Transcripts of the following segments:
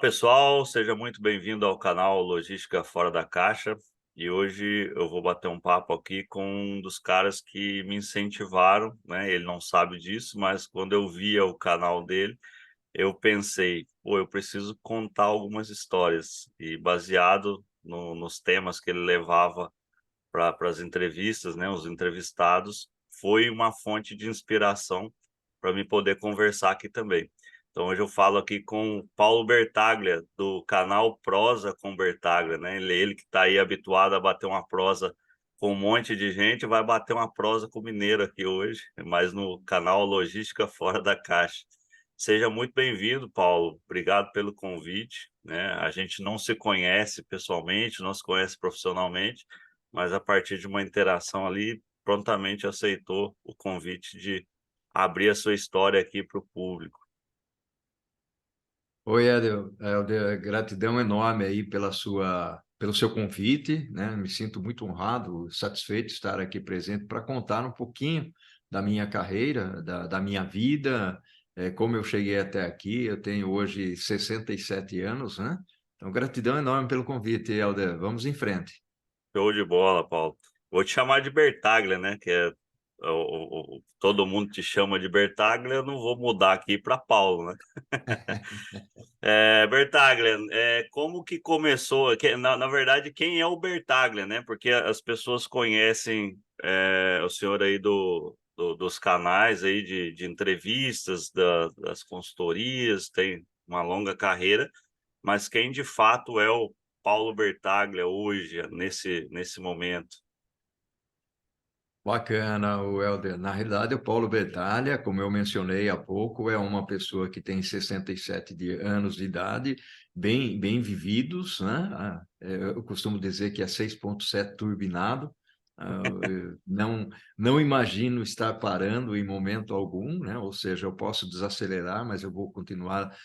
Olá pessoal, seja muito bem-vindo ao canal Logística Fora da Caixa. E hoje eu vou bater um papo aqui com um dos caras que me incentivaram, né? Ele não sabe disso, mas quando eu via o canal dele, eu pensei, pô, eu preciso contar algumas histórias. E baseado nos temas que ele levava para as entrevistas, né? Os entrevistados, foi uma fonte de inspiração para me poder conversar aqui também. Então hoje eu falo aqui com o Paulo Bertaglia, do canal Prosa com Bertaglia, né? Ele que está aí habituado a bater uma prosa com um monte de gente, vai bater uma prosa com o mineiro aqui hoje, mas no canal Logística Fora da Caixa. Seja muito bem-vindo, Paulo. Obrigado pelo convite, né? A gente não se conhece pessoalmente, não se conhece profissionalmente, mas a partir de uma interação ali, prontamente aceitou o convite de abrir a sua história aqui para o público. Oi, Helder, gratidão enorme aí pelo seu convite, né? Me sinto muito honrado, satisfeito de estar aqui presente para contar um pouquinho da minha carreira, da minha vida, como eu cheguei até aqui. Eu tenho hoje 67 anos, né? Então, gratidão enorme pelo convite, Helder. Vamos em frente. Show de bola, Paulo. Vou te chamar de Bertaglia, né? Que é todo mundo te chama de Bertaglia, eu não vou mudar aqui para Paulo, né? Bertaglia, como que começou? Na verdade, quem é o Bertaglia, né? Porque as pessoas conhecem o senhor aí dos canais aí de entrevistas, das consultorias, tem uma longa carreira, mas quem de fato é o Paulo Bertaglia hoje, nesse momento? Bacana, o Helder. Na realidade, o Paulo Bertalha, como eu mencionei há pouco, é uma pessoa que tem 67 anos de idade, bem vividos, né? Eu costumo dizer que é 6,7 turbinado. Não imagino estar parando em momento algum, né? Ou seja, eu posso desacelerar, mas eu vou continuar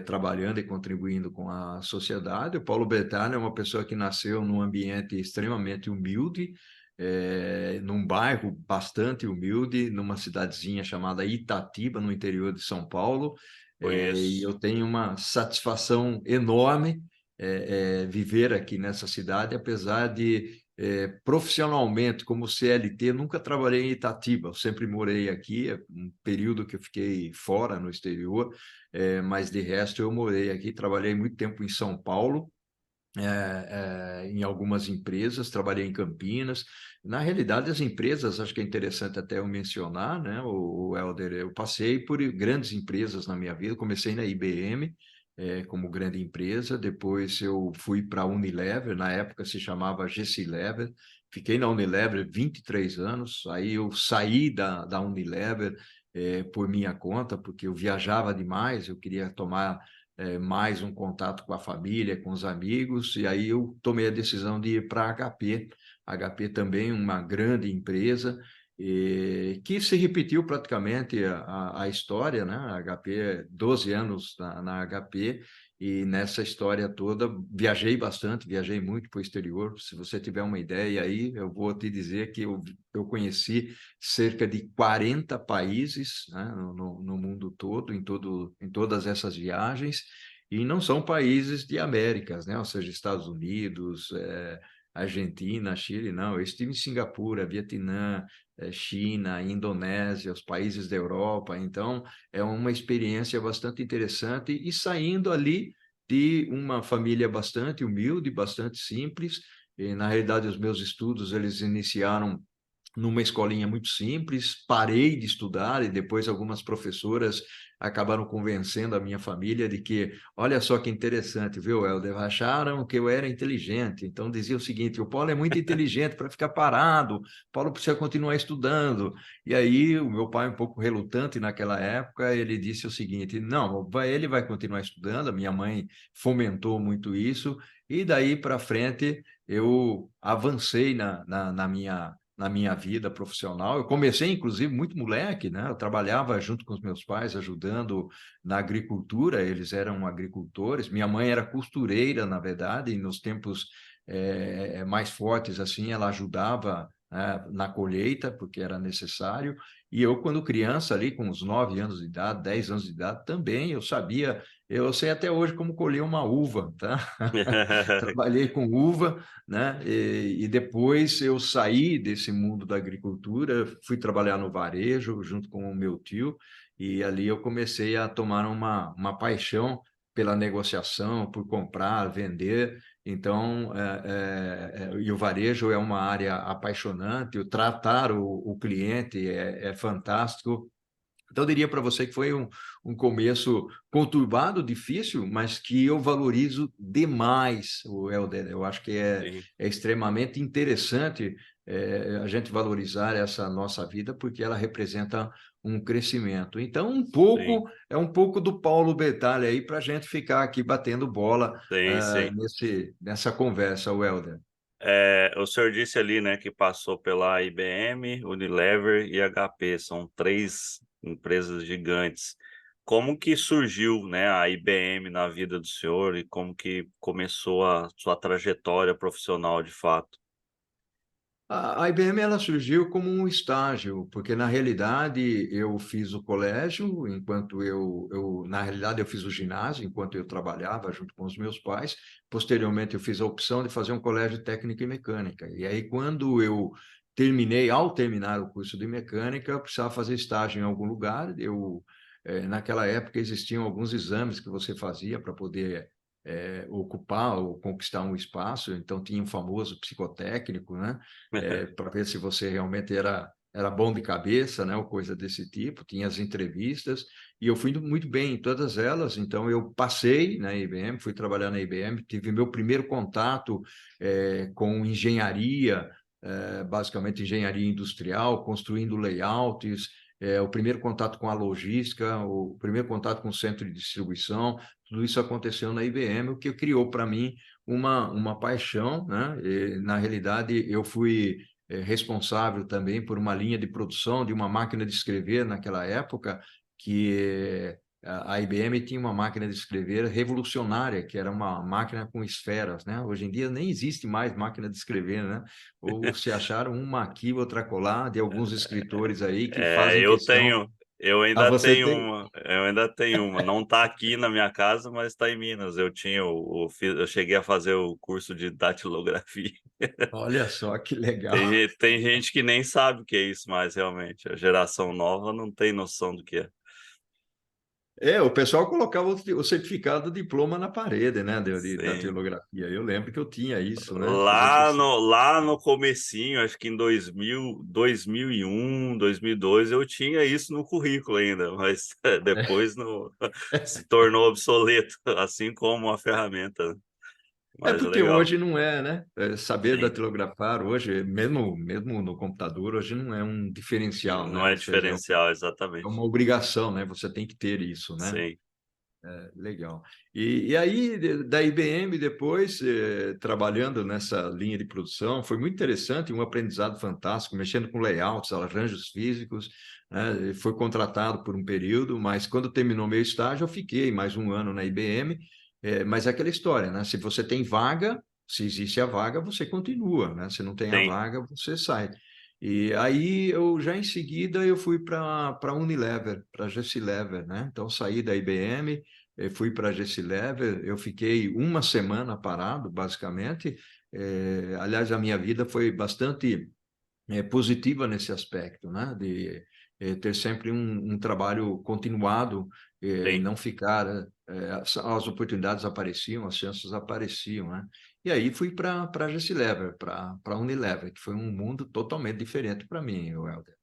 trabalhando e contribuindo com a sociedade. O Paulo Bertalha é uma pessoa que nasceu num ambiente extremamente humilde, num bairro bastante humilde, numa cidadezinha chamada Itatiba, no interior de São Paulo, e Conheço. eu tenho uma satisfação enorme viver aqui nessa cidade, apesar de profissionalmente, como CLT, nunca trabalhei em Itatiba, eu sempre morei aqui, um período que eu fiquei fora no exterior, mas de resto eu morei aqui, trabalhei muito tempo em São Paulo, em algumas empresas, trabalhei em Campinas. Na realidade, as empresas, acho que é interessante até eu mencionar, né, o Helder, eu passei por grandes empresas na minha vida, comecei na IBM, como grande empresa, depois eu fui para a Unilever, na época se chamava GC Lever, fiquei na Unilever 23 anos, aí eu saí da Unilever por minha conta, porque eu viajava demais, eu queria tomar mais um contato com a família, com os amigos, e aí eu tomei a decisão de ir para a HP. A HP também uma grande empresa, que se repetiu praticamente a história, né? A HP, 12 anos na HP, e nessa história toda viajei bastante, viajei muito para o exterior. Se você tiver uma ideia aí, eu vou te dizer que eu conheci cerca de 40 países, né, no mundo todo, em todas essas viagens, e não são países de Américas, né, ou seja, Estados Unidos, Argentina, Chile, não. Eu estive em Singapura, Vietnã, China, Indonésia, os países da Europa, então é uma experiência bastante interessante, e saindo ali de uma família bastante humilde, bastante simples, e, na realidade, os meus estudos, eles iniciaram numa escolinha muito simples, parei de estudar e depois algumas professoras acabaram convencendo a minha família de que, olha só que interessante, viu, Helder? Acharam que eu era inteligente, então dizia o seguinte: o Paulo é muito inteligente para ficar parado, o Paulo precisa continuar estudando. E aí o meu pai, um pouco relutante naquela época, ele disse o seguinte: não, ele vai continuar estudando. A minha mãe fomentou muito isso, e daí para frente eu avancei na minha vida profissional. Eu comecei, inclusive, muito moleque, né? Eu trabalhava junto com os meus pais, ajudando na agricultura, eles eram agricultores. Minha mãe era costureira, na verdade, e nos tempos mais fortes, assim, ela ajudava, né, na colheita, porque era necessário. E eu, quando criança, ali com uns 9 anos de idade, 10 anos de idade, também eu sabia Eu sei até hoje como colher uma uva, tá? Trabalhei com uva, né? E depois eu saí desse mundo da agricultura, fui trabalhar no varejo junto com o meu tio, e ali eu comecei a tomar uma paixão pela negociação, por comprar, vender. Então, e o varejo é uma área apaixonante, o tratar o cliente é fantástico. Então, eu diria para você que foi um começo conturbado, difícil, mas que eu valorizo demais, o Helder. Eu acho que Sim, é extremamente interessante a gente valorizar essa nossa vida, porque ela representa um crescimento. Então, sim, é um pouco do Paulo Bertalha aí para a gente ficar aqui batendo bola sim, sim. nessa conversa, o Helder. O senhor disse ali, né, que passou pela IBM, Unilever e HP, são 3 empresas gigantes. Como que surgiu, né, a IBM na vida do senhor e como que começou a sua trajetória profissional de fato? A IBM ela surgiu como um estágio, porque na realidade eu fiz o colégio, enquanto na realidade eu fiz o ginásio, enquanto eu trabalhava junto com os meus pais. Posteriormente eu fiz a opção de fazer um colégio técnico em mecânica. E aí quando eu ao terminar o curso de mecânica, eu precisava fazer estágio em algum lugar. Naquela época existiam alguns exames que você fazia para poder ocupar ou conquistar um espaço. Então tinha um famoso psicotécnico, né? Para ver se você realmente era bom de cabeça, né, ou coisa desse tipo. Tinha as entrevistas e eu fui indo muito bem em todas elas. Então eu passei na IBM, fui trabalhar na IBM, tive meu primeiro contato com engenharia, basicamente engenharia industrial, construindo layouts. O primeiro contato com a logística, o primeiro contato com o centro de distribuição, tudo isso aconteceu na IBM, o que criou para mim uma paixão, né? E, na realidade, eu fui responsável também por uma linha de produção de uma máquina de escrever naquela época, que a IBM tinha uma máquina de escrever revolucionária, que era uma máquina com esferas, né? Hoje em dia nem existe mais máquina de escrever, né? Ou se acharam uma aqui, outra colar, de alguns escritores aí que É, fazem questão. Ah, você tem. eu ainda tenho uma. Não está aqui na minha casa, mas está em Minas. Eu tinha eu cheguei a fazer o curso de datilografia. Olha só que legal. Tem gente que nem sabe o que é isso mais realmente. A geração nova não tem noção do que é. O pessoal colocava o certificado, o diploma na parede, né, da Sim. teolografia. Eu lembro que eu tinha isso, né? Lá no comecinho, acho que em 2001, 2002, eu tinha isso no currículo ainda, mas depois se tornou obsoleto, assim como a ferramenta, né. É Mas é porque legal. hoje não é, né? Saber Sim, datilografar hoje, mesmo no computador, hoje não é um diferencial, né? não é Ou seja, diferencial, é exatamente. uma obrigação, né? Você tem que ter isso, né? Sim, Legal. E aí, da IBM, depois, trabalhando nessa linha de produção, foi muito interessante, um aprendizado fantástico, mexendo com layouts, arranjos físicos, né? Foi contratado por um período, mas quando terminou meu estágio, eu fiquei mais um ano na IBM. Mas é aquela história, né? Se você tem vaga, se existe a vaga, você continua, né? Se não tem a sim. vaga, você sai. E aí, eu já em seguida, eu fui para a Unilever, para a Gessilever, né? Então, saí da IBM, eu fui para a Gessilever, eu fiquei uma semana parado, basicamente. Aliás, a minha vida foi bastante positiva nesse aspecto, né? De ter sempre um trabalho continuado, Sim. não ficar. As oportunidades apareciam, as chances apareciam, né? E aí fui para a Gessilever, para a Unilever, que foi um mundo totalmente diferente para mim, o Helder.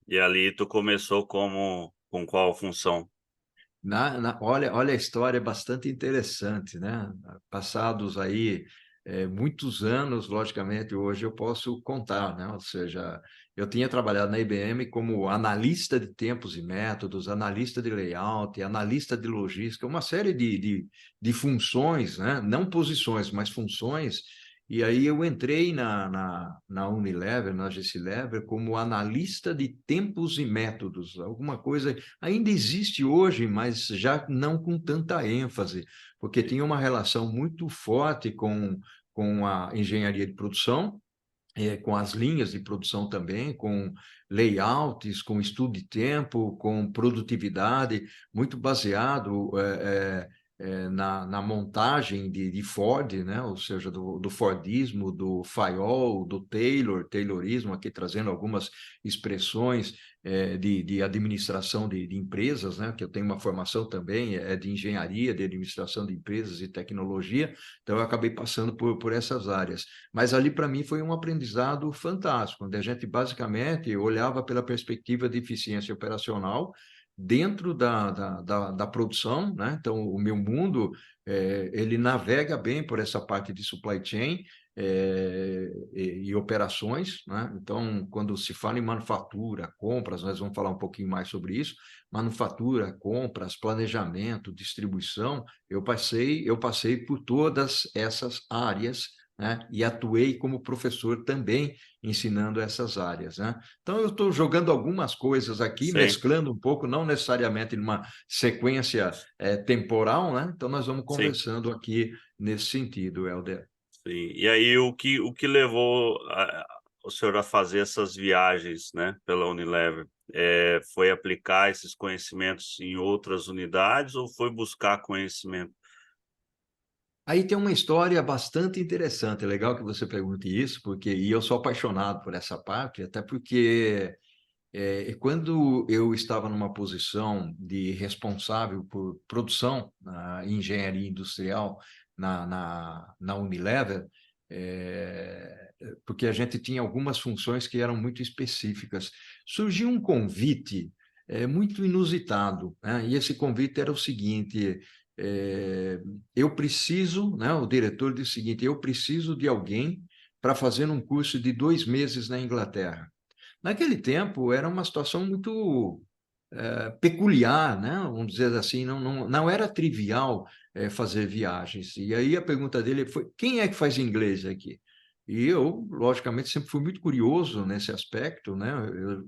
E ali tu começou com qual função? Olha, a história é bastante interessante, né? Passados aí muitos anos, logicamente, hoje eu posso contar, né? Ou seja, eu tinha trabalhado na IBM como analista de tempos e métodos, analista de layout, analista de logística, uma série de funções, né? Não posições, mas funções. E aí eu entrei na Unilever, na Gessilever, como analista de tempos e métodos, alguma coisa ainda existe hoje, mas já não com tanta ênfase, porque Sim, tinha uma relação muito forte com a engenharia de produção, com as linhas de produção também, com layouts, com estudo de tempo, com produtividade, muito baseado na montagem de Ford, né? Ou seja, do Fordismo, do Fayol, do Taylorismo, aqui trazendo algumas expressões de administração de empresas, né? Que eu tenho uma formação também de engenharia, de administração de empresas e tecnologia, então eu acabei passando por essas áreas. Mas ali, para mim, foi um aprendizado fantástico, onde a gente basicamente olhava pela perspectiva de eficiência operacional dentro da produção, né? Então, o meu mundo, ele navega bem por essa parte de supply chain, e operações, né? Então, quando se fala em manufatura, compras, nós vamos falar um pouquinho mais sobre isso, manufatura, compras, planejamento, distribuição, eu passei por todas essas áreas, né? E atuei como professor também ensinando essas áreas, né? Então, eu estou jogando algumas coisas aqui, Sim, mesclando um pouco, não necessariamente numa sequência temporal, né? Então, nós vamos sim, conversando aqui nesse sentido, Helder. sim. E aí o que levou o senhor a fazer essas viagens, né, pela Unilever? Foi aplicar esses conhecimentos em outras unidades ou foi buscar conhecimento? Aí tem uma história bastante interessante, é legal que você pergunte isso, porque e eu sou apaixonado por essa parte, até porque quando eu estava numa posição de responsável por produção na engenharia industrial na Unilever, porque a gente tinha algumas funções que eram muito específicas, surgiu um convite muito inusitado, né? E esse convite era o seguinte: é, eu preciso, né? O diretor disse o seguinte: eu preciso de alguém para fazer um curso de 2 meses na Inglaterra. Naquele tempo era uma situação muito peculiar, né? Vamos dizer assim, não era trivial fazer viagens. E aí a pergunta dele foi: quem é que faz inglês aqui? E eu, logicamente, sempre fui muito curioso nesse aspecto, né?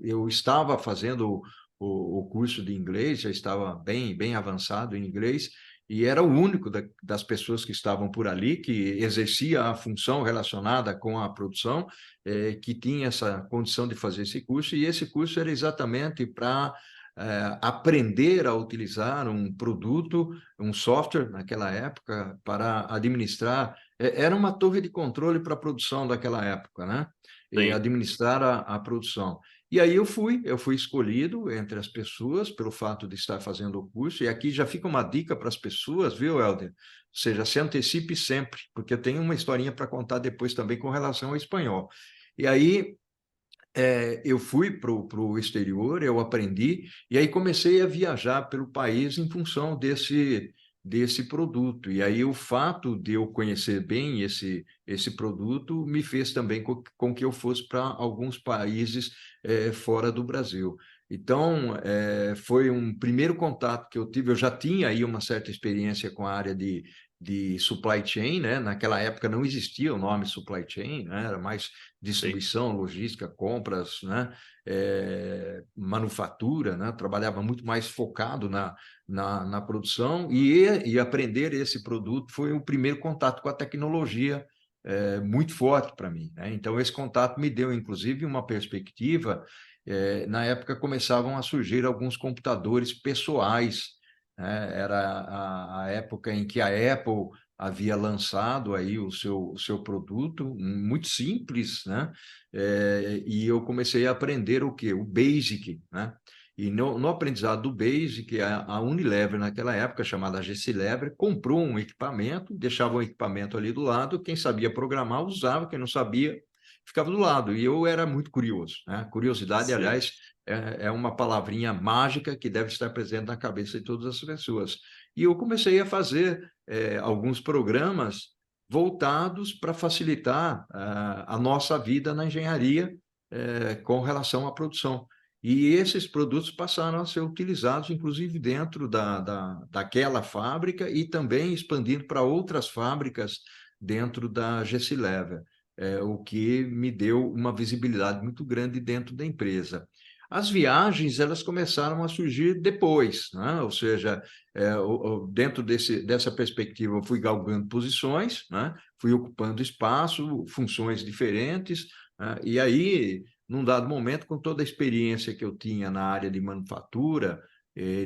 Eu estava fazendo o curso de inglês, já estava bem avançado em inglês, e era o único das pessoas que estavam por ali que exercia a função relacionada com a produção, que tinha essa condição de fazer esse curso, e esse curso era exatamente para aprender a utilizar um produto, um software naquela época, para administrar. Era uma torre de controle para a produção daquela época, né? E Sim, administrar a produção. E aí eu fui escolhido entre as pessoas pelo fato de estar fazendo o curso, e aqui já fica uma dica para as pessoas, viu, Helder? Ou seja, se antecipe sempre, porque eu tenho uma historinha para contar depois também com relação ao espanhol. E aí eu fui para o exterior, eu aprendi, e aí comecei a viajar pelo país em função desse produto. E aí o fato de eu conhecer bem esse produto me fez também com que eu fosse para alguns países fora do Brasil. Então, foi um primeiro contato que eu tive. Eu já tinha aí uma certa experiência com a área de supply chain, né? Naquela época não existia o nome supply chain, né? Era mais sim, distribuição, logística, compras, né? Manufatura, né? Trabalhava muito mais focado na produção, e aprender esse produto foi o primeiro contato com a tecnologia muito forte para mim, né? Então, esse contato me deu, inclusive, uma perspectiva. Na época começavam a surgir alguns computadores pessoais, né? Era a época em que a Apple havia lançado aí o seu produto, muito simples, né? E eu comecei a aprender o quê? O Basic, né? E no aprendizado do Basic, a Unilever, naquela época, chamada GC Lever, comprou um equipamento, deixava o equipamento ali do lado, quem sabia programar usava, quem não sabia ficava do lado. E eu era muito curioso, né? Curiosidade, sim. aliás, é uma palavrinha mágica que deve estar presente na cabeça de todas as pessoas. E eu comecei a fazer alguns programas voltados para facilitar a nossa vida na engenharia com relação à produção. E esses produtos passaram a ser utilizados, inclusive, dentro daquela fábrica e também expandindo para outras fábricas dentro da Gessilever, o que me deu uma visibilidade muito grande dentro da empresa. As viagens, elas começaram a surgir depois, né? Ou seja, dentro dessa perspectiva, eu fui galgando posições, né? Fui ocupando espaço, funções diferentes, né? E aí, num dado momento, com toda a experiência que eu tinha na área de manufatura,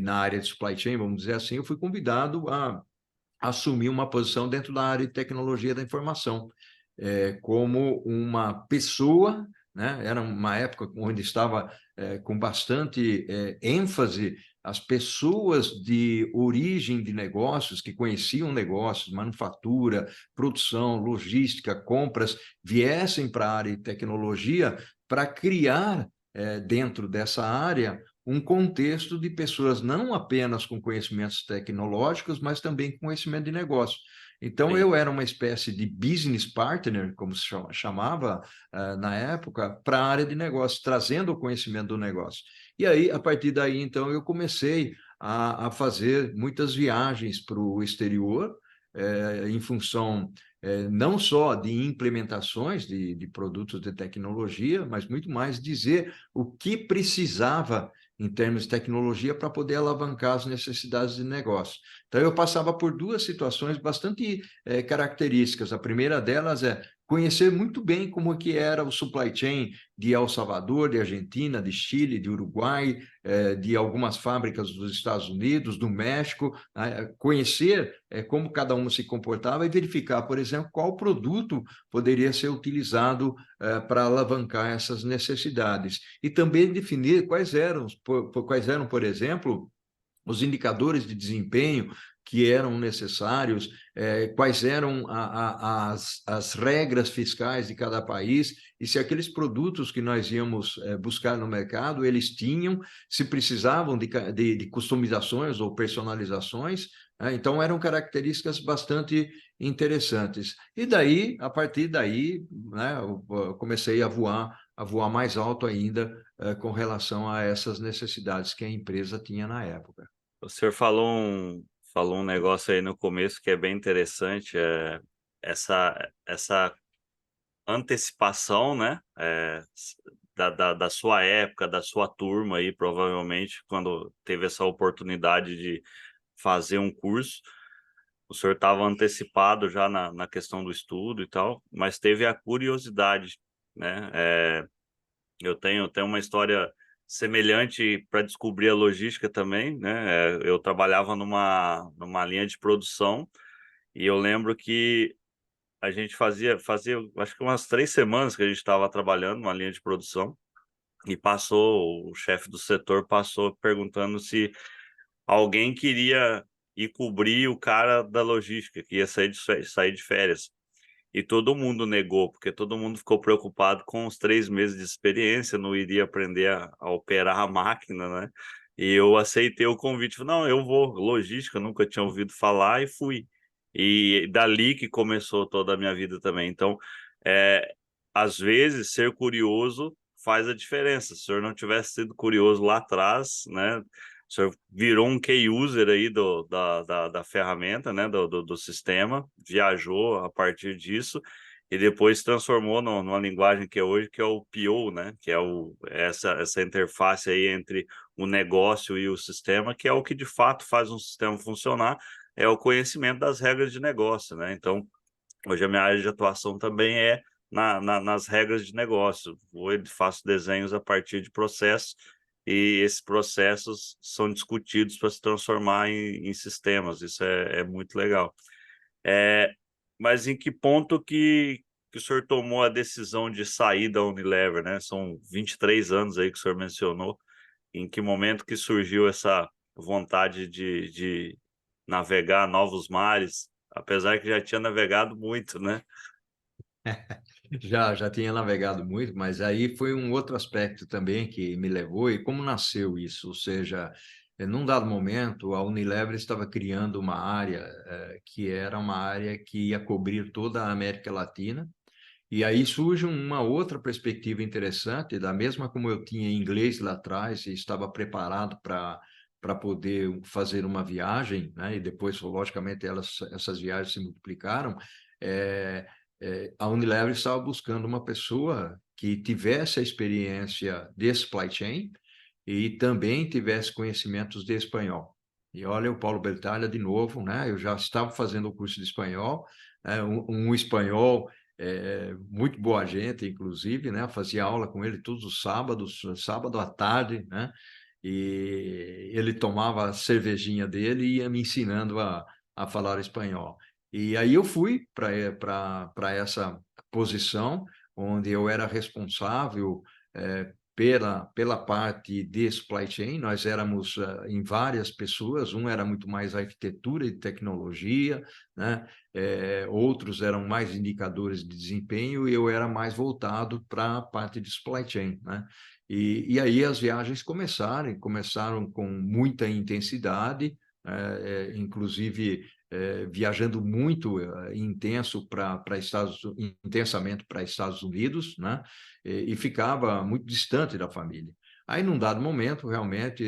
na área de supply chain, vamos dizer assim, eu fui convidado a assumir uma posição dentro da área de tecnologia da informação, como uma pessoa, né? Era uma época onde estava com bastante ênfase as pessoas de origem de negócios, que conheciam negócios, manufatura, produção, logística, compras, viessem para a área de tecnologia para criar, dentro dessa área, um contexto de pessoas não apenas com conhecimentos tecnológicos, mas também com conhecimento de negócio. Então, Sim. eu era uma espécie de business partner, como se chamava na época, para a área de negócio, trazendo o conhecimento do negócio. E aí, a partir daí, então, eu comecei a fazer muitas viagens para o exterior, em função não só de implementações de produtos de tecnologia, mas muito mais dizer o que precisava em termos de tecnologia para poder alavancar as necessidades de negócio. Então, eu passava por duas situações bastante características. A primeira delas é conhecer muito bem como que era o supply chain de El Salvador, de Argentina, de Chile, de Uruguai, de algumas fábricas dos Estados Unidos, do México, conhecer como cada um se comportava e verificar, por exemplo, qual produto poderia ser utilizado para alavancar essas necessidades. E também definir quais eram, por exemplo, os indicadores de desempenho que eram necessários, quais eram as regras fiscais de cada país, e se aqueles produtos que nós íamos buscar no mercado, eles tinham, se precisavam de customizações ou personalizações, né? Então, eram características bastante interessantes. E daí, a partir daí, né, eu comecei a voar mais alto ainda com relação a essas necessidades que a empresa tinha na época. O senhor falou um negócio aí no começo que é bem interessante, essa antecipação, né, da sua época, da sua turma aí, provavelmente, quando teve essa oportunidade de fazer um curso, o senhor estava antecipado já na questão do estudo e tal, mas teve a curiosidade, né? Eu tenho uma história semelhante para descobrir a logística também, né? Eu trabalhava numa linha de produção e eu lembro que a gente fazia acho que umas 3 semanas que a gente estava trabalhando numa linha de produção e passou o chefe do setor passou perguntando se alguém queria ir cobrir o cara da logística, que ia sair de férias. E todo mundo negou, porque todo mundo ficou preocupado com os 3 meses de experiência, não iria aprender a operar a máquina, né. E eu aceitei o convite, falei: "Não, eu vou". Logística, nunca tinha ouvido falar e fui. E dali que começou toda a minha vida também. Então, eh, às vezes, ser curioso faz a diferença. Se o senhor não tivesse sido curioso lá atrás, né, o senhor virou um key user aí da ferramenta, né, do sistema, viajou a partir disso e depois se transformou numa linguagem que é hoje, que é o PO, né, que é essa interface aí entre o negócio e o sistema, que é o que de fato faz um sistema funcionar, é o conhecimento das regras de negócio, né. Então, hoje a minha área de atuação também é nas regras de negócio. Hoje faço desenhos a partir de processos, e esses processos são discutidos para se transformar em sistemas, isso é muito legal. Eh, mas em que ponto que o senhor tomou a decisão de sair da Unilever, né? São 23 anos aí que o senhor mencionou, em que momento que surgiu essa vontade de navegar novos mares, apesar que já tinha navegado muito, né? Já tinha navegado muito, mas aí foi um outro aspecto também que me levou e como nasceu isso, ou seja, num dado momento a Unilever estava criando uma área que era uma área que ia cobrir toda a América Latina, e aí surge uma outra perspectiva interessante, da mesma como eu tinha inglês lá atrás e estava preparado para poder fazer uma viagem, né? E depois, logicamente, essas viagens se multiplicaram. É, a Unilever estava buscando uma pessoa que tivesse a experiência de supply chain e também tivesse conhecimentos de espanhol. E olha o Paulo Bertalha de novo, né? Eu já estava fazendo o curso de espanhol, um espanhol muito boa gente, inclusive, né? Fazia aula com ele todos os sábados, sábado à tarde, né? E ele tomava a cervejinha dele e ia me ensinando a falar espanhol. E aí eu fui para essa posição, onde eu era responsável pela parte de supply chain. Nós éramos em várias pessoas, um era muito mais arquitetura e tecnologia, né? Outros eram mais indicadores de desempenho e eu era mais voltado para a parte de supply chain, né? E aí as viagens começaram com muita intensidade, inclusive viajando muito intensamente para Estados Unidos, né? E ficava muito distante da família. Aí, num dado momento, realmente,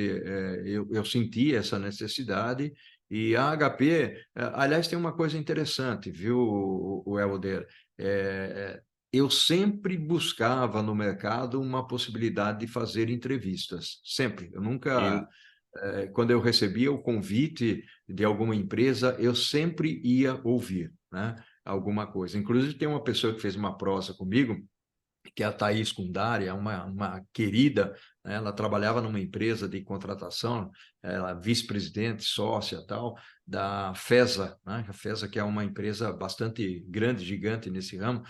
eu senti essa necessidade e a HP, aliás, tem uma coisa interessante, viu, o Helder? Eu sempre buscava no mercado uma possibilidade de fazer entrevistas, sempre. Eu nunca, E, quando eu recebia o convite de alguma empresa, eu sempre ia ouvir, né, alguma coisa. Inclusive, tem uma pessoa que fez uma prosa comigo, que é a Thaís Kundari, é uma querida, né? Ela trabalhava numa empresa de contratação, ela vice-presidente, sócia tal, da FESA, né? A FESA que é uma empresa bastante grande, gigante nesse ramo,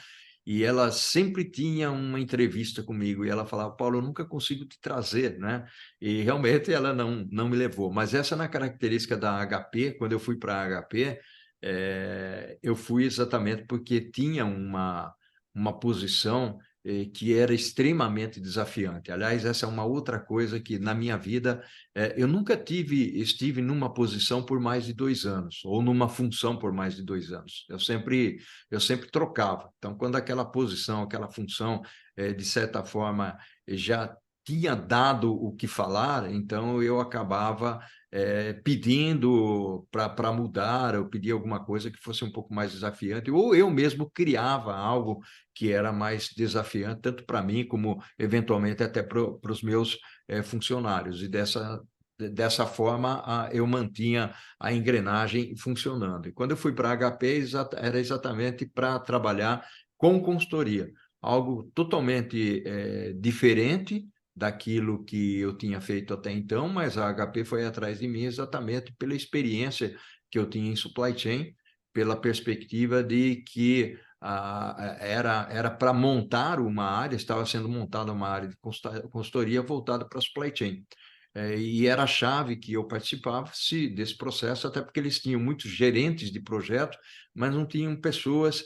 e ela sempre tinha uma entrevista comigo, e ela falava, Paulo, eu nunca consigo te trazer, né? E realmente ela não me levou, mas essa na característica da HP, quando eu fui para a HP, eu fui exatamente porque tinha uma posição que era extremamente desafiante. Aliás, essa é uma outra coisa que na minha vida eu nunca estive numa posição por mais de 2 anos ou numa função por mais de 2 anos. Eu sempre trocava. Então, quando aquela posição, aquela função, de certa forma, já tinha dado o que falar, então eu acabava pedindo para mudar, eu pedia alguma coisa que fosse um pouco mais desafiante, ou eu mesmo criava algo que era mais desafiante, tanto para mim como, eventualmente, até para os meus funcionários. E dessa forma, eu mantinha a engrenagem funcionando. E quando eu fui para a HP, era exatamente para trabalhar com consultoria, algo totalmente diferente daquilo que eu tinha feito até então, mas a HP foi atrás de mim exatamente pela experiência que eu tinha em supply chain, pela perspectiva de que era para montar uma área, estava sendo montada uma área de consultoria voltada para supply chain. E era a chave que eu participasse desse processo, até porque eles tinham muitos gerentes de projeto, mas não tinham pessoas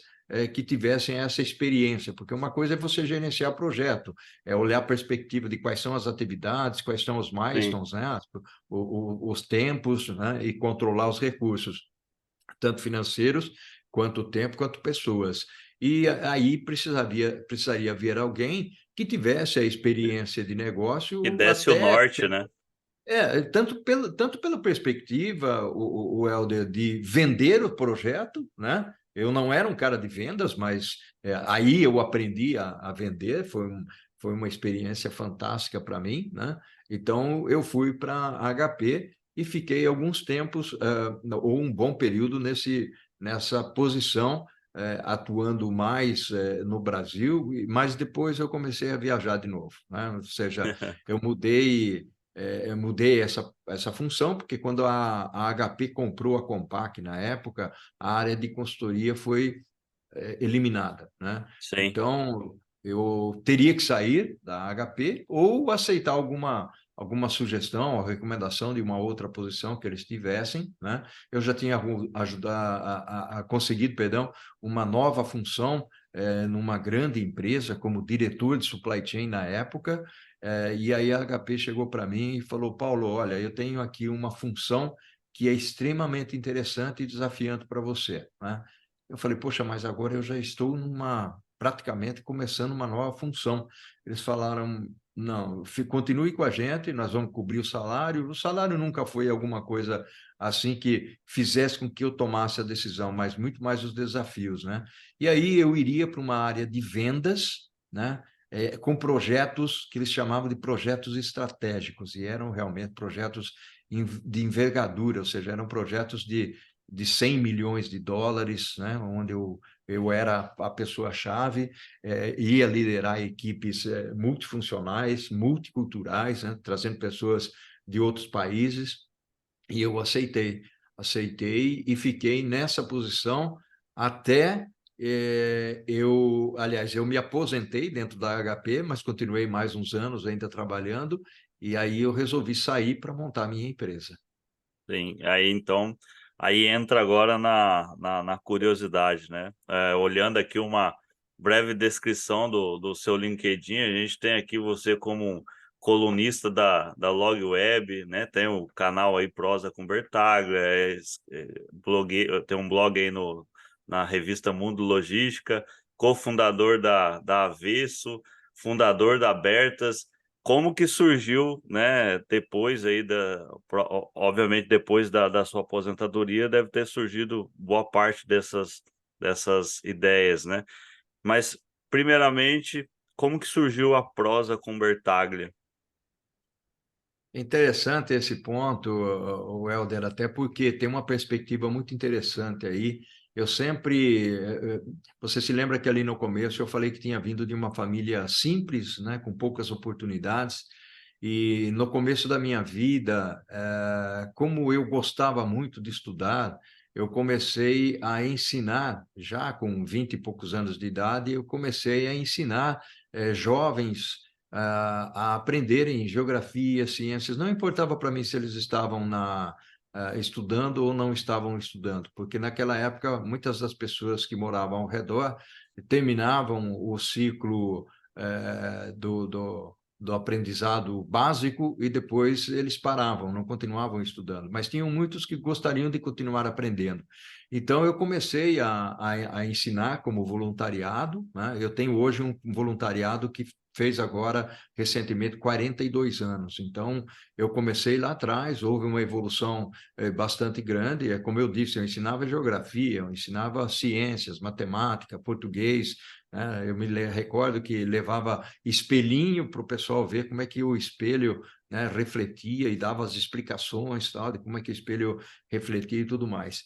que tivessem essa experiência, porque uma coisa é você gerenciar projeto, é olhar a perspectiva de quais são as atividades, quais são os sim. milestones, né? Os tempos, né? E controlar os recursos, tanto financeiros, quanto tempo, quanto pessoas. E aí precisaria haver alguém que tivesse a experiência de Que negócio desse o até norte, né? tanto pela perspectiva, o Helder, de vender o projeto, né? Eu não era um cara de vendas, mas aí eu aprendi a vender, foi uma experiência fantástica para mim, né? Então, eu fui para a HP e fiquei alguns tempos, ou um bom período nessa posição, atuando mais no Brasil, mas depois eu comecei a viajar de novo, né? Ou seja, eu mudei essa função, porque quando a HP comprou a Compaq na época, a área de consultoria foi eliminada, né? Sim. Então, eu teria que sair da HP ou aceitar alguma sugestão ou recomendação de uma outra posição que eles tivessem, né? Eu já tinha conseguido, perdão, uma nova função numa grande empresa como diretor de supply chain na época, e aí a HP chegou para mim e falou, Paulo, olha, eu tenho aqui uma função que é extremamente interessante e desafiante para você, né? Eu falei, poxa, mas agora eu já estou praticamente começando uma nova função. Eles falaram, não, continue com a gente, nós vamos cobrir o salário. O salário nunca foi alguma coisa assim que fizesse com que eu tomasse a decisão, mas muito mais os desafios, né? E aí eu iria para uma área de vendas, né? Com projetos que eles chamavam de projetos estratégicos, e eram realmente projetos de envergadura, ou seja, eram projetos de 100 milhões de dólares, né, onde eu Eu era a pessoa-chave, ia liderar equipes multifuncionais, multiculturais, né, trazendo pessoas de outros países, e eu aceitei e fiquei nessa posição até aliás, eu me aposentei dentro da HP, mas continuei mais uns anos ainda trabalhando, e aí eu resolvi sair para montar a minha empresa. Sim, aí então, aí entra agora na curiosidade, né? Olhando aqui uma breve descrição do seu LinkedIn, a gente tem aqui você como um colunista da Log Web, né? Tem o canal aí Prosa com Bertaglia, tem um blog aí na revista Mundo Logística, cofundador da Avesso, fundador da Bertas. Como que surgiu, né, depois aí obviamente depois da sua aposentadoria deve ter surgido boa parte dessas ideias, né? Mas primeiramente, como que surgiu a prosa com Bertaglia? Interessante esse ponto, o Helder, até porque tem uma perspectiva muito interessante aí. Eu sempre, você se lembra que ali no começo eu falei que tinha vindo de uma família simples, né, com poucas oportunidades, e no começo da minha vida, como eu gostava muito de estudar, eu comecei a ensinar, já com 20 e poucos anos de idade, eu comecei a ensinar jovens a aprenderem geografia, ciências. Não importava para mim se eles estavam estudando ou não estavam estudando, porque naquela época muitas das pessoas que moravam ao redor terminavam o ciclo do aprendizado básico e depois eles paravam, não continuavam estudando, mas tinham muitos que gostariam de continuar aprendendo. Então, eu comecei a ensinar como voluntariado, né? Eu tenho hoje um voluntariado que fez agora, recentemente, 42 anos. Então, eu comecei lá atrás, houve uma evolução bastante grande. É como eu disse, eu ensinava geografia, eu ensinava ciências, matemática, português, né? Eu me recordo que levava espelhinho para o pessoal ver como é que o espelho, né, refletia e dava as explicações, tal, de como é que o espelho refletia e tudo mais.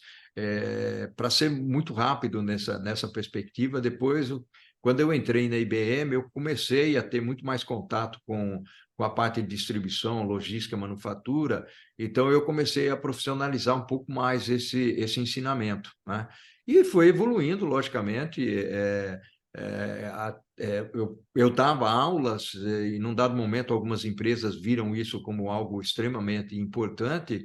Para ser muito rápido nessa perspectiva, depois, quando eu entrei na IBM, eu comecei a ter muito mais contato com a parte de distribuição, logística, manufatura, então eu comecei a profissionalizar um pouco mais esse ensinamento, né? E foi evoluindo, logicamente. Eu dava aulas e, num dado momento, algumas empresas viram isso como algo extremamente importante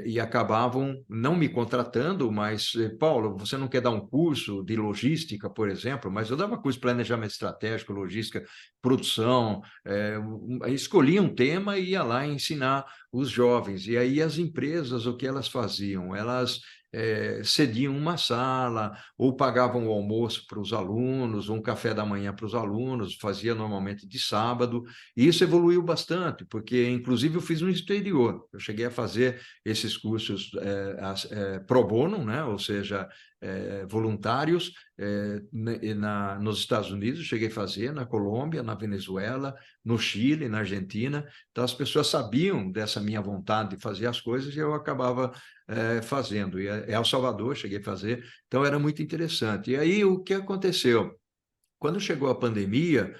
e acabavam não me contratando, mas, Paulo, você não quer dar um curso de logística, por exemplo? Mas eu dava curso de planejamento estratégico, logística, produção, escolhia um tema e ia lá ensinar os jovens. E aí as empresas, o que elas faziam? Elas cediam uma sala, ou pagavam o almoço para os alunos, um café da manhã para os alunos, fazia normalmente de sábado, e isso evoluiu bastante, porque inclusive eu fiz no exterior, eu cheguei a fazer esses cursos pro bono, né? Ou seja, voluntários, nos Estados Unidos, cheguei a fazer na Colômbia, na Venezuela, no Chile, na Argentina, então as pessoas sabiam dessa minha vontade de fazer as coisas e eu acabava fazendo. E El Salvador cheguei a fazer, então era muito interessante. E aí o que aconteceu? Quando chegou a pandemia,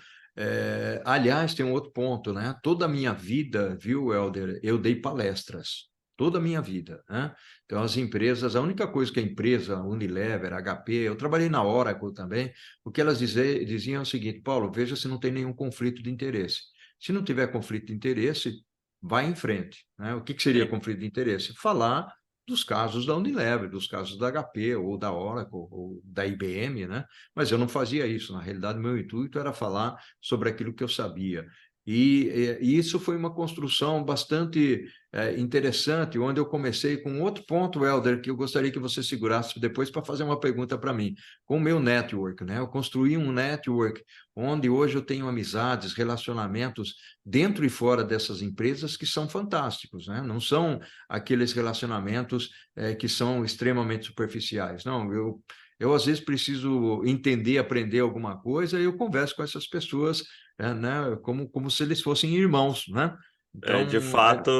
aliás, tem um outro ponto, né? Toda a minha vida, viu, Helder, eu dei palestras. Toda a minha vida, né? Então, as empresas, a única coisa que a empresa, Unilever, HP, eu trabalhei na Oracle também, o que elas diziam é o seguinte: Paulo, veja se não tem nenhum conflito de interesse. Se não tiver conflito de interesse, vai em frente, né? O que seria Sim. conflito de interesse? Falar dos casos da Unilever, dos casos da HP, ou da Oracle, ou da IBM, né? Mas eu não fazia isso. Na realidade, meu intuito era falar sobre aquilo que eu sabia. E isso foi uma construção bastante interessante, onde eu comecei com outro ponto, Helder, que eu gostaria que você segurasse depois para fazer uma pergunta para mim, com o meu network, né? Eu construí um network onde hoje eu tenho amizades, relacionamentos dentro e fora dessas empresas que são fantásticos, né? Não são aqueles relacionamentos que são extremamente superficiais. Não, eu às vezes preciso entender, aprender alguma coisa, e eu converso com essas pessoas, né, como se eles fossem irmãos, né? É, de Então, fato,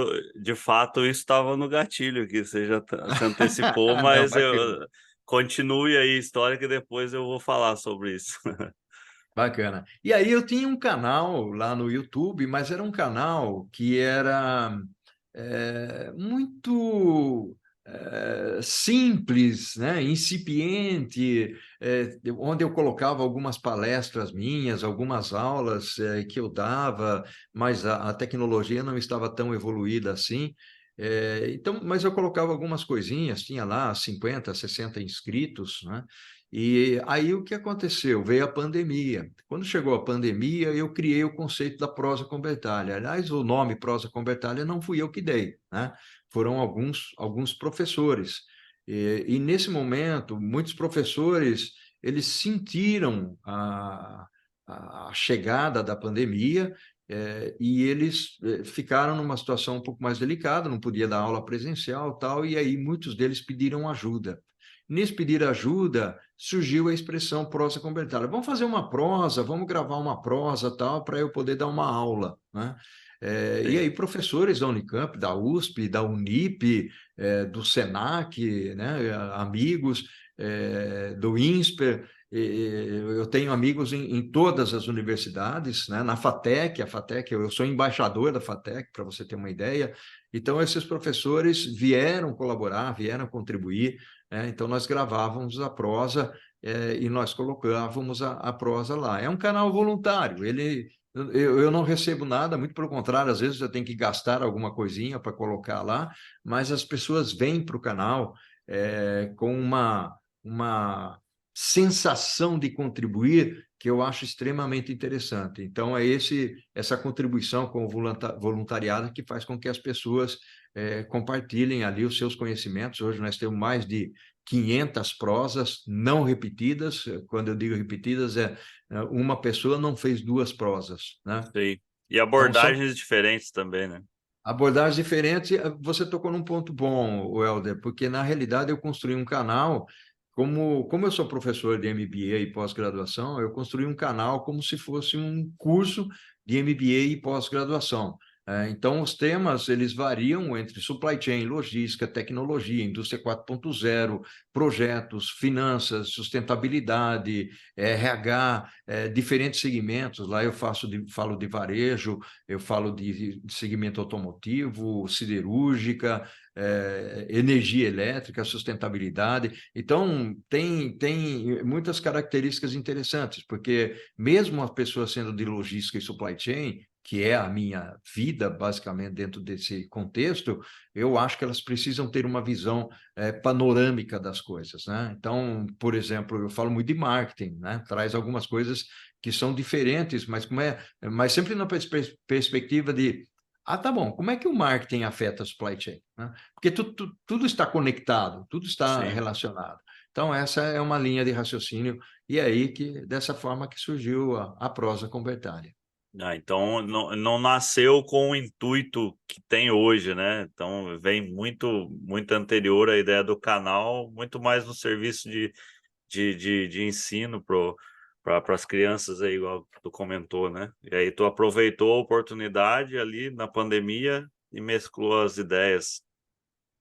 de fato, isso estava no gatilho que você já se antecipou, não, mas bacana. continue aí a história que depois eu vou falar sobre isso. Bacana. E aí eu tinha um canal lá no YouTube, mas era um canal que era muito simples, né? Incipiente, onde eu colocava algumas palestras minhas, algumas aulas que eu dava, mas a tecnologia não estava tão evoluída assim. Então, mas eu colocava algumas coisinhas, tinha lá 50, 60 inscritos, né? E aí o que aconteceu? Veio a pandemia. Quando chegou a pandemia, eu criei o conceito da prosa convertálea. Aliás, o nome prosa convertálea não fui eu que dei, né? Foram alguns professores. E nesse momento, muitos professores eles sentiram a chegada da pandemia e eles ficaram numa situação um pouco mais delicada, não podia dar aula presencial e tal, e aí muitos deles pediram ajuda. Nesse pedir ajuda, surgiu a expressão prosa convertida. Vamos fazer uma prosa, vamos gravar uma prosa tal, para eu poder dar uma aula, né? E Sim, aí, professores da Unicamp, da USP, da Unip, do Senac, né? Amigos do INSPER, eu tenho amigos em todas as universidades, né? Na FATEC, a FATEC, eu sou embaixador da FATEC, para você ter uma ideia. Então, esses professores vieram colaborar, vieram contribuir. Então, nós gravávamos a prosa e nós colocávamos a prosa lá. É um canal voluntário, eu não recebo nada, muito pelo contrário, às vezes eu tenho que gastar alguma coisinha para colocar lá, mas as pessoas vêm para o canal com uma sensação de contribuir que eu acho extremamente interessante. Então, é essa contribuição com o voluntariado que faz com que as pessoas compartilhem ali os seus conhecimentos. Hoje nós temos mais de 500 prosas não repetidas. Quando eu digo repetidas, uma pessoa não fez duas prosas, né? sim. E Então, são abordagens diferentes também, né? abordagens diferentes. Você tocou num ponto bom, o Helder, porque na realidade eu construí um canal, como eu sou professor de MBA e pós-graduação, eu construí um canal como se fosse um curso de MBA e pós-graduação. Então, os temas, eles variam entre supply chain, logística, tecnologia, indústria 4.0, projetos, finanças, sustentabilidade, RH, diferentes segmentos. Lá eu falo de varejo, eu falo de segmento automotivo, siderúrgica, energia elétrica, sustentabilidade. Então, tem muitas características interessantes, porque mesmo a pessoa sendo de logística e supply chain, que é a minha vida, basicamente, dentro desse contexto, eu acho que elas precisam ter uma visão panorâmica das coisas, né? Então, por exemplo, eu falo muito de marketing, né? Traz algumas coisas que são diferentes, mas sempre na perspectiva de, tá bom, como é que o marketing afeta a supply chain, né? Porque tudo está conectado, tudo está Sim. relacionado. Então, essa é uma linha de raciocínio, e é aí que, dessa forma que surgiu a prosa convertálea. Ah, então não nasceu com o intuito que tem hoje, né? Então vem muito anterior à ideia do canal, muito mais no serviço de ensino para as crianças aí, igual tu comentou, né? E aí tu aproveitou a oportunidade ali na pandemia e mesclou as ideias.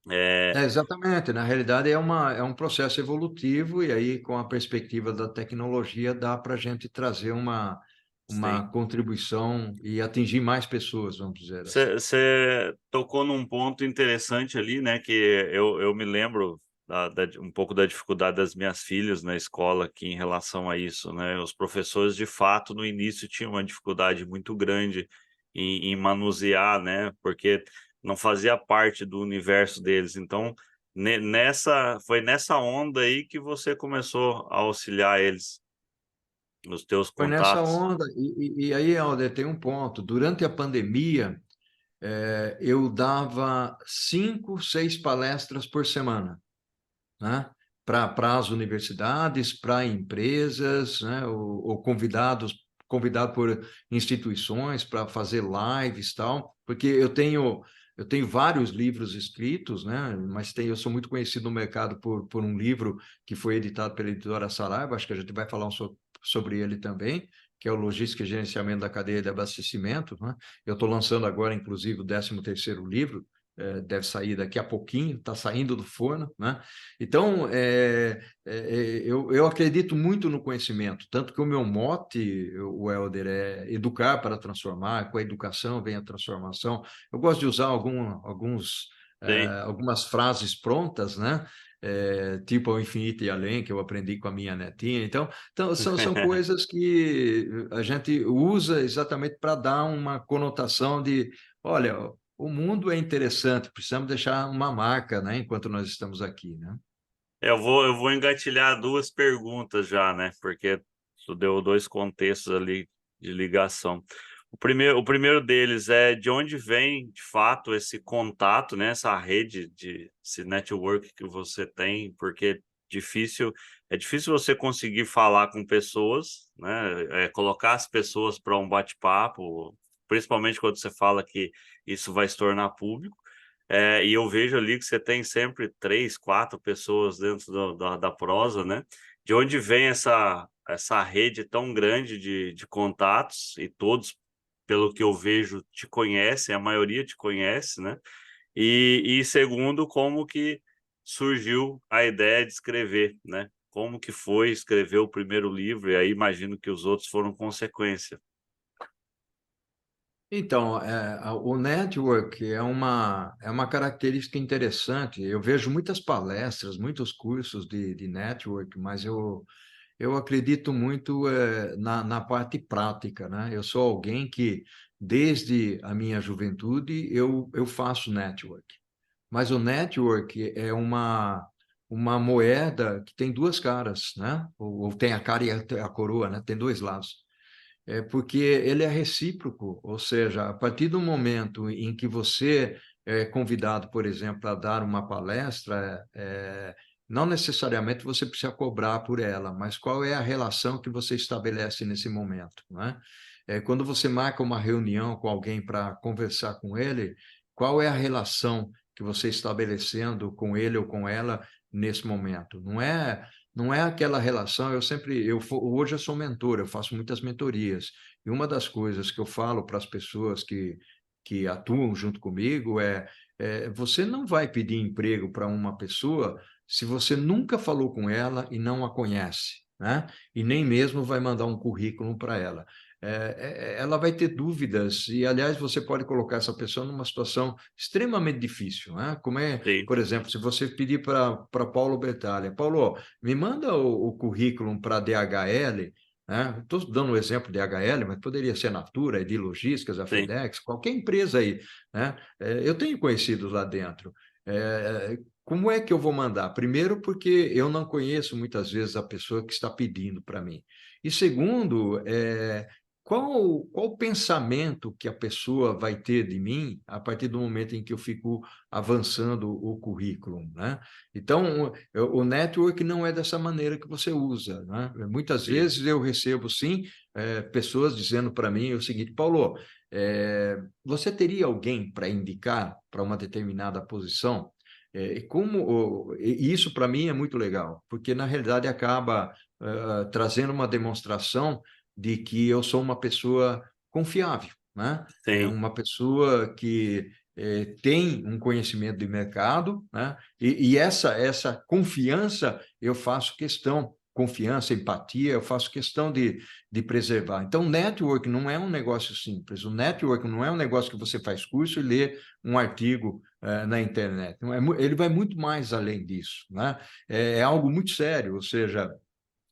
É, Exatamente, na realidade é um processo evolutivo, e aí, com a perspectiva da tecnologia, dá para a gente trazer sim. uma contribuição e atingir mais pessoas, vamos dizer assim. Você tocou num ponto interessante ali, né? Que eu me lembro um pouco da dificuldade das minhas filhas na escola aqui em relação a isso, né? Os professores, de fato, no início tinham uma dificuldade muito grande em manusear, né? Porque não fazia parte do universo deles. Então, foi nessa onda aí que você começou a auxiliar eles, nos teus Foi nessa contatos. onda, e aí, Alder, tem um ponto. Durante a pandemia, eu dava 5, 6 palestras por semana, né? Para as universidades, para empresas, né? Ou convidado por instituições para fazer lives e tal, porque eu tenho vários livros escritos, né? Mas eu sou muito conhecido no mercado por um livro que foi editado pela editora Saraiva, acho que a gente vai falar sobre ele também, que é o Logística e Gerenciamento da Cadeia de Abastecimento, né? Eu estou lançando agora, inclusive, o 13º livro, deve sair daqui a pouquinho, está saindo do forno, né? Então, eu acredito muito no conhecimento, tanto que o meu mote, o Helder, é educar para transformar, com a educação vem a transformação. Eu gosto de usar Sim. algumas frases prontas, né? Tipo ao infinito e além, que eu aprendi com a minha netinha. Então são coisas que a gente usa exatamente para dar uma conotação de, olha, o mundo é interessante, precisamos deixar uma marca, né, enquanto nós estamos aqui, né? Eu vou engatilhar duas perguntas já, né? Porque tu deu dois contextos ali de ligação. O primeiro deles é de onde vem, de fato, esse contato, né? Essa rede esse network que você tem, porque difícil, é difícil você conseguir falar com pessoas, né? Colocar as pessoas para um bate-papo, principalmente quando você fala que isso vai se tornar público. E eu vejo ali que você tem sempre três, quatro pessoas dentro da prosa, né? De onde vem essa rede tão grande de contatos, e todos, pelo que eu vejo, te conhecem, a maioria te conhece, né? E segundo, como que surgiu a ideia de escrever, né? Como que foi escrever o primeiro livro, e aí imagino que os outros foram consequência. Então, o network é uma característica interessante. Eu vejo muitas palestras, muitos cursos de network, mas eu acredito muito na parte prática, né? Eu sou alguém que, desde a minha juventude, eu faço network. Mas o network é uma moeda que tem duas caras, né? Ou tem a cara e a coroa, né? Tem dois lados. Porque ele é recíproco, ou seja, a partir do momento em que você é convidado, por exemplo, a dar uma palestra, não necessariamente você precisa cobrar por ela, mas qual é a relação que você estabelece nesse momento, né? Quando você marca uma reunião com alguém para conversar com ele, qual é a relação que você está estabelecendo com ele ou com ela nesse momento? Não é aquela relação, hoje eu sou mentor, eu faço muitas mentorias, e uma das coisas que eu falo para as pessoas que atuam junto comigo você não vai pedir emprego para uma pessoa se você nunca falou com ela e não a conhece, né? E nem mesmo vai mandar um currículo para ela. Ela vai ter dúvidas, e aliás, você pode colocar essa pessoa numa situação extremamente difícil, né? Como Sim, por exemplo, se você pedir para Paulo Bertalha, Paulo, me manda o currículo para a DHL, né? Estou dando o exemplo de DHL, mas poderia ser a Natura, a Edilogísticas, a sim, FedEx, qualquer empresa aí, né? Eu tenho conhecidos lá dentro. Como é que eu vou mandar? Primeiro, porque eu não conheço muitas vezes a pessoa que está pedindo para mim. E segundo, qual o pensamento que a pessoa vai ter de mim a partir do momento em que eu fico avançando o currículo, né? Então, o network não é dessa maneira que você usa, né? Muitas sim, vezes eu recebo, sim, pessoas dizendo para mim o seguinte, Paulo, você teria alguém para indicar para uma determinada posição? E isso para mim é muito legal, porque na realidade acaba trazendo uma demonstração de que eu sou uma pessoa confiável, né? É sim, uma pessoa que tem um conhecimento de mercado, né? E essa confiança eu faço questão, confiança, empatia, eu faço questão de preservar. Então, network não é um negócio simples. O network não é um negócio que você faz curso e lê um artigo na internet. Não é, ele vai muito mais além disso, né? É algo muito sério, ou seja,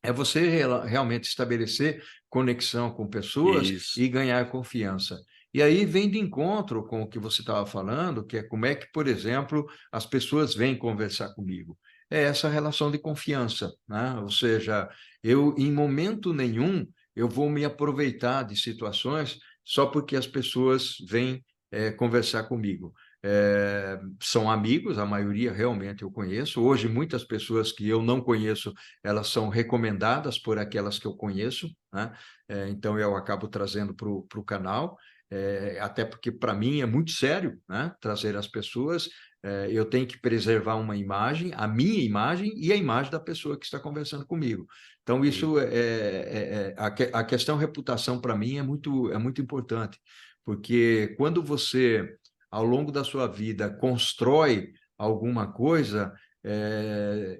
é você realmente estabelecer conexão com pessoas isso, e ganhar confiança. E aí vem de encontro com o que você estava falando, que é como é que, por exemplo, as pessoas vêm conversar comigo. É essa relação de confiança, né? Ou seja, eu em momento nenhum eu vou me aproveitar de situações só porque as pessoas vêm conversar comigo. São amigos, a maioria realmente eu conheço. Hoje, muitas pessoas que eu não conheço elas são recomendadas por aquelas que eu conheço, né? Então eu acabo trazendo para o canal, até porque para mim é muito sério, né? Trazer as pessoas, eu tenho que preservar uma imagem, a minha imagem e a imagem da pessoa que está conversando comigo. Então sim, isso a questão reputação para mim é muito importante, porque quando você ao longo da sua vida, constrói alguma coisa,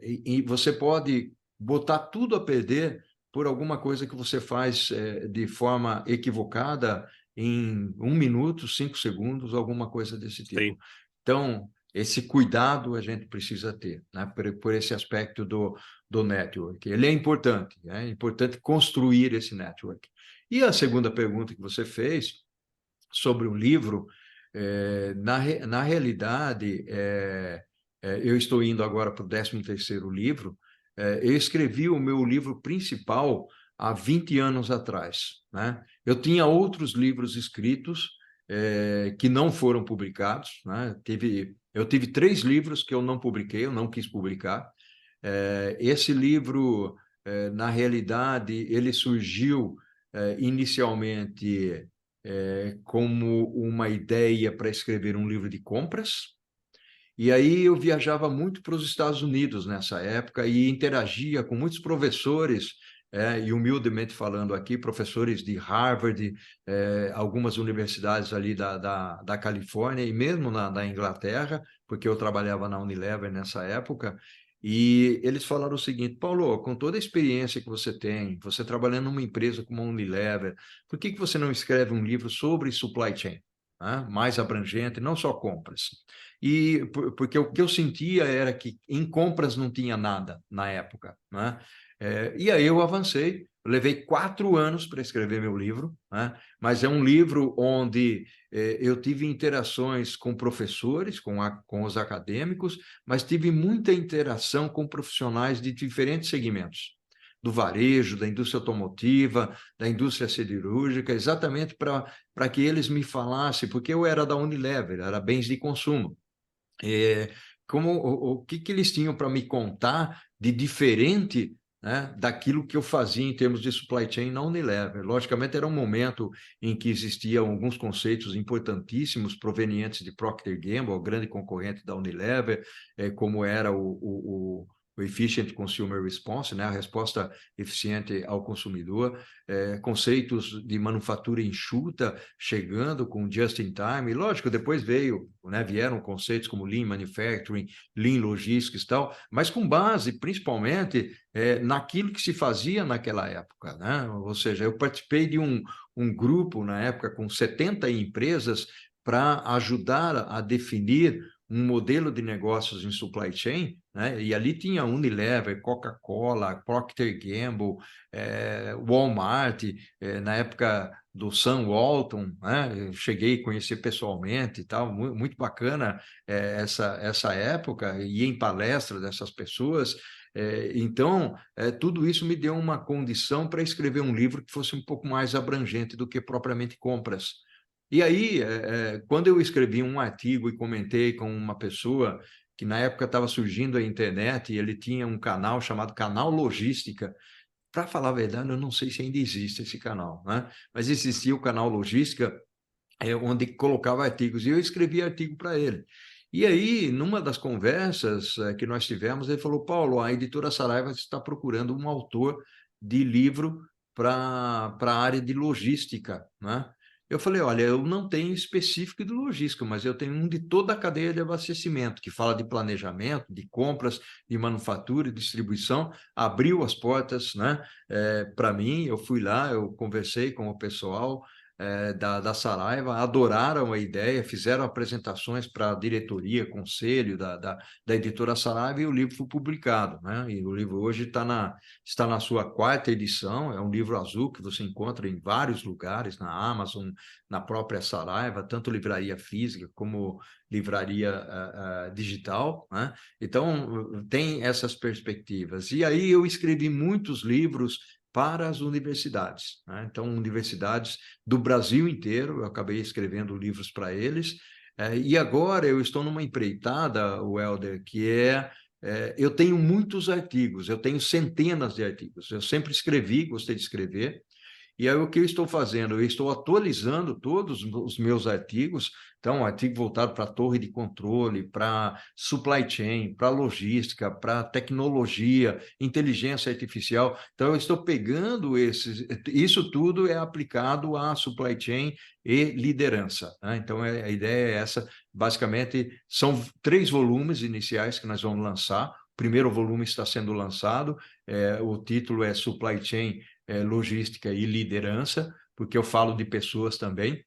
e você pode botar tudo a perder por alguma coisa que você faz de forma equivocada em 1 minuto, 5 segundos, alguma coisa desse tipo. Sim. Então, esse cuidado a gente precisa ter, né? Por esse aspecto do network. Ele é importante construir esse network. E a segunda pergunta que você fez sobre o livro, na realidade, eu estou indo agora para o 13º livro. Eu escrevi o meu livro principal há 20 anos atrás, né? Eu tinha outros livros escritos que não foram publicados, né? Eu tive 3 livros que eu não publiquei, eu não quis publicar. Esse livro, na realidade, ele surgiu inicialmente como uma ideia para escrever um livro de compras. E aí eu viajava muito para os Estados Unidos nessa época e interagia com muitos professores, e humildemente falando aqui, professores de Harvard, algumas universidades ali da Califórnia e mesmo da Inglaterra, porque eu trabalhava na Unilever nessa época. E eles falaram o seguinte: Paulo, com toda a experiência que você tem, você trabalhando numa empresa como a Unilever, por que você não escreve um livro sobre supply chain, né? Mais abrangente, não só compras? E porque o que eu sentia era que em compras não tinha nada na época, né? E aí eu avancei, levei 4 anos para escrever meu livro, né? Mas é um livro onde eu tive interações com professores, com os acadêmicos, mas tive muita interação com profissionais de diferentes segmentos, do varejo, da indústria automotiva, da indústria siderúrgica, exatamente para que eles me falassem, porque eu era da Unilever, era bens de consumo. O que eles tinham para me contar de diferente, né, daquilo que eu fazia em termos de supply chain na Unilever. Logicamente, era um momento em que existiam alguns conceitos importantíssimos provenientes de Procter & Gamble, o grande concorrente da Unilever, como era o Efficient Consumer Response, né, a resposta eficiente ao consumidor, conceitos de manufatura enxuta chegando com just in time. E lógico, depois vieram conceitos como Lean Manufacturing, Lean Logistics e tal, mas com base principalmente naquilo que se fazia naquela época, né? Ou seja, eu participei de um grupo na época com 70 empresas para ajudar a definir um modelo de negócios em supply chain, né? E ali tinha Unilever, Coca-Cola, Procter & Gamble, Walmart, na época do Sam Walton, né? Eu cheguei a conhecer pessoalmente e tal, muito bacana essa época, e em palestra dessas pessoas. Então, tudo isso me deu uma condição para escrever um livro que fosse um pouco mais abrangente do que propriamente compras. E aí, quando eu escrevi um artigo e comentei com uma pessoa que na época estava surgindo a internet e ele tinha um canal chamado Canal Logística. Para falar a verdade, eu não sei se ainda existe esse canal, né? Mas existia o Canal Logística, onde colocava artigos, e eu escrevi artigo para ele. E aí, numa das conversas que nós tivemos, ele falou: Paulo, a editora Saraiva está procurando um autor de livro para a área de logística, né? Eu falei: olha, eu não tenho específico de logística, mas eu tenho um de toda a cadeia de abastecimento, que fala de planejamento, de compras, de manufatura e distribuição. Abriu as portas, né, para mim. Eu fui lá, eu conversei com o pessoal da Saraiva, adoraram a ideia, fizeram apresentações para a diretoria, conselho da editora Saraiva, e o livro foi publicado, né? E o livro hoje está na sua 4ª edição. É um livro azul que você encontra em vários lugares, na Amazon, na própria Saraiva, tanto livraria física como livraria digital, né? Então, tem essas perspectivas. E aí eu escrevi muitos livros para as universidades, né? Então, universidades do Brasil inteiro, eu acabei escrevendo livros para eles, e agora eu estou numa empreitada, Welder, eu tenho muitos artigos, eu tenho centenas de artigos, eu sempre escrevi, gostei de escrever. E aí o que eu estou fazendo? Eu estou atualizando todos os meus artigos Então, artigo voltado para torre de controle, para supply chain, para logística, para tecnologia, inteligência artificial. Então, eu estou pegando isso tudo é aplicado à supply chain e liderança, né? Então, a ideia é essa. Basicamente, são 3 volumes iniciais que nós vamos lançar. O primeiro volume está sendo lançado, o título é Supply Chain, Logística e Liderança, porque eu falo de pessoas também.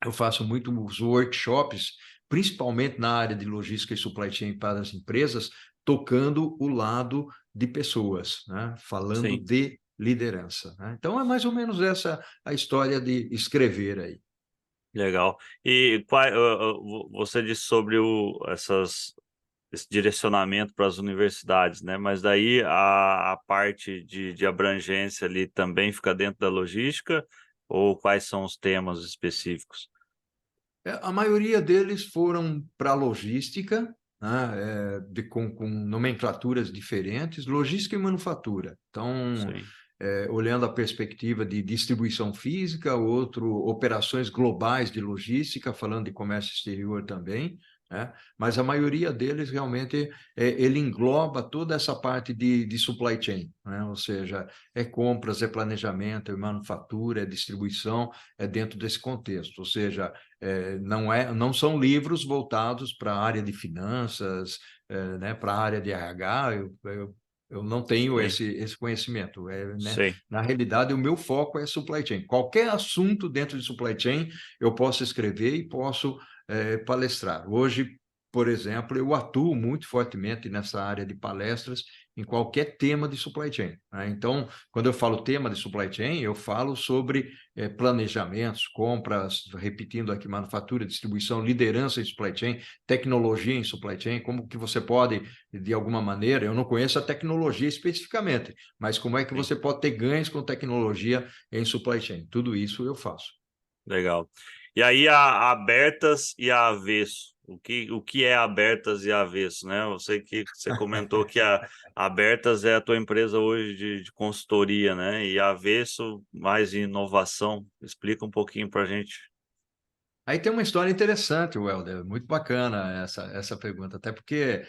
Eu faço muitos workshops, principalmente na área de logística e supply chain para as empresas, tocando o lado de pessoas, né? Falando Sim, de liderança, né? Então, é mais ou menos essa a história de escrever aí. legal. E você disse sobre esse direcionamento para as universidades, né? Mas daí a parte de abrangência ali também fica dentro da logística, ou quais são os temas específicos? A maioria deles foram para logística, né? Com nomenclaturas diferentes, logística e manufatura. Então, Sim, olhando a perspectiva de distribuição física, outro, operações globais de logística, falando de comércio exterior também, né? Mas a maioria deles realmente ele engloba toda essa parte de supply chain, né? Ou seja, é compras, é planejamento, é manufatura, é distribuição, é dentro desse contexto. Ou seja, não são livros voltados para a área de finanças, né, para a área de RH. Eu não tenho sim, esse conhecimento. Né? sim, Na realidade, o meu foco é supply chain. Qualquer assunto dentro de supply chain, eu posso escrever e posso palestrar. Hoje, por exemplo, eu atuo muito fortemente nessa área de palestras em qualquer tema de supply chain, né? Então, quando eu falo tema de supply chain, eu falo sobre planejamentos, compras, repetindo aqui, manufatura, distribuição, liderança em supply chain, tecnologia em supply chain, como que você pode, de alguma maneira, eu não conheço a tecnologia especificamente, mas como é que sim, você pode ter ganhos com tecnologia em supply chain? Tudo isso eu faço. legal. E aí a abertas e a avesso. O que é abertas e avesso, né? Eu sei que você comentou que a abertas é a tua empresa hoje de consultoria, né? E a avesso mais inovação. Explica um pouquinho para a gente. Aí tem uma história interessante, Welder, muito bacana essa pergunta, até porque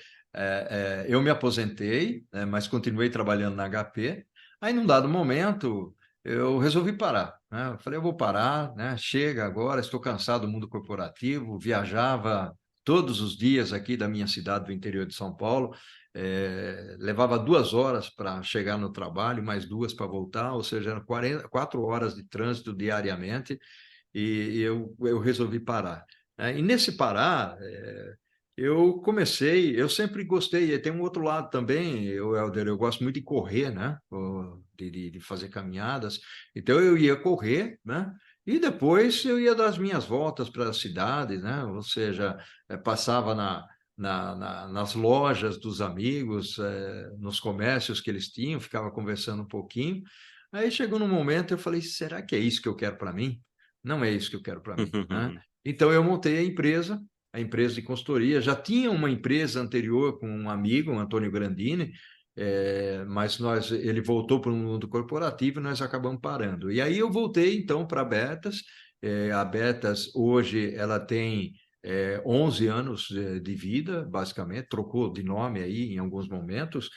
eu me aposentei, né, mas continuei trabalhando na HP. Aí, num dado momento, eu resolvi parar, né? Eu falei, eu vou parar, né? Chega agora, estou cansado do mundo corporativo, viajava todos os dias aqui da minha cidade do interior de São Paulo, levava 2 horas para chegar no trabalho, mais 2 para voltar, ou seja, eram 4 horas de trânsito diariamente, e eu resolvi parar, né? E nesse parar, eu comecei, eu sempre gostei, e tem um outro lado também, Helder, eu gosto muito de correr, né? De fazer caminhadas, então eu ia correr, né? E depois eu ia dar as minhas voltas para a cidade, né? Ou seja, passava nas lojas dos amigos, nos comércios que eles tinham, ficava conversando um pouquinho. Aí chegou num momento, eu falei, será que é isso que eu quero para mim? Não é isso que eu quero para mim, né? Então eu montei a empresa de consultoria. Já tinha uma empresa anterior com um amigo, o Antônio Grandini, mas ele voltou para o mundo corporativo e nós acabamos parando. E aí eu voltei então para a Betas. A Betas hoje ela tem 11 anos de vida, basicamente, trocou de nome aí em alguns momentos,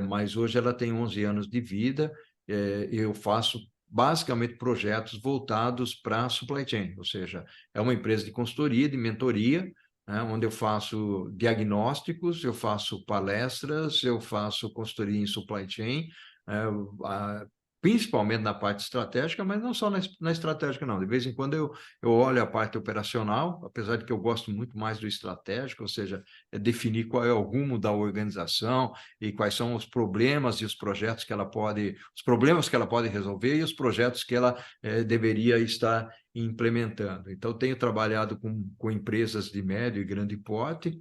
mas hoje ela tem 11 anos de vida. Eu faço basicamente projetos voltados para a supply chain, ou seja, é uma empresa de consultoria, de mentoria, né, onde eu faço diagnósticos, eu faço palestras, eu faço consultoria em supply chain, né, principalmente na parte estratégica, mas não só na estratégica, não. De vez em quando eu olho a parte operacional, apesar de que eu gosto muito mais do estratégico, ou seja, definir qual é o rumo da organização e quais são os problemas e os projetos que ela pode, os problemas que ela pode resolver e os projetos que ela deveria estar implementando. Então, tenho trabalhado com empresas de médio e grande porte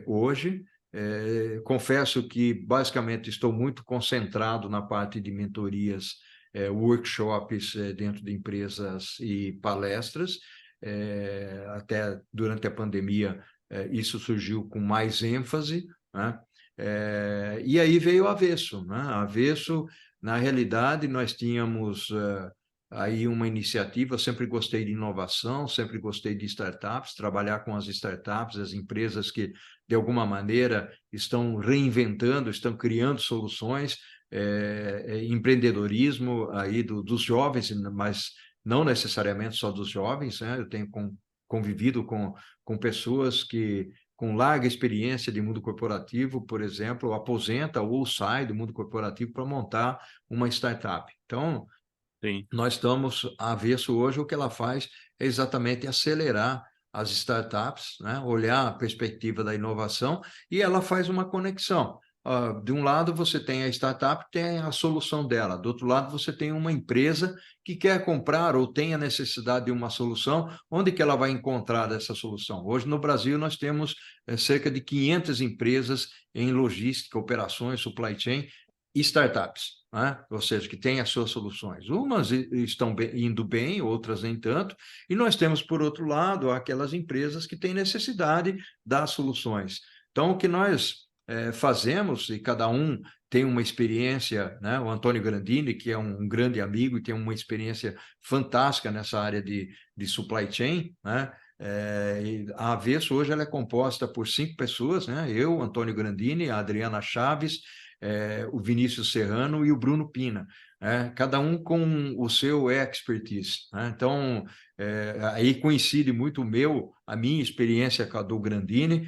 hoje. Confesso que, basicamente, estou muito concentrado na parte de mentorias, workshops dentro de empresas e palestras. Até durante a pandemia, isso surgiu com mais ênfase, né? E aí veio o Avesso, né? Avesso, na realidade, nós tínhamos aí uma iniciativa. Eu sempre gostei de inovação, sempre gostei de startups, trabalhar com as startups, as empresas que, de alguma maneira, estão reinventando, estão criando soluções, empreendedorismo aí dos jovens, mas não necessariamente só dos jovens, né? Eu tenho convivido com pessoas que com larga experiência de mundo corporativo, por exemplo, aposenta ou sai do mundo corporativo para montar uma startup. Então, Sim, nós estamos avesso hoje, o que ela faz é exatamente acelerar as startups, né? Olhar a perspectiva da inovação, e ela faz uma conexão. De um lado, você tem a startup, tem a solução dela. Do outro lado, você tem uma empresa que quer comprar ou tem a necessidade de uma solução. Onde que ela vai encontrar essa solução? Hoje, no Brasil, nós temos cerca de 500 empresas em logística, operações, supply chain, e startups, né? Ou seja, que têm as suas soluções. Umas estão indo bem, outras nem tanto, e nós temos, por outro lado, aquelas empresas que têm necessidade das soluções. Então, o que nós fazemos, e cada um tem uma experiência, né? O Antônio Grandini, que é um grande amigo e tem uma experiência fantástica nessa área de supply chain, né? A Avesso hoje ela é composta por 5 pessoas, né? Eu, Antônio Grandini, a Adriana Chaves, o Vinícius Serrano e o Bruno Pina, cada um com o seu expertise, né? Então, aí coincide muito a minha experiência com a do Grandini,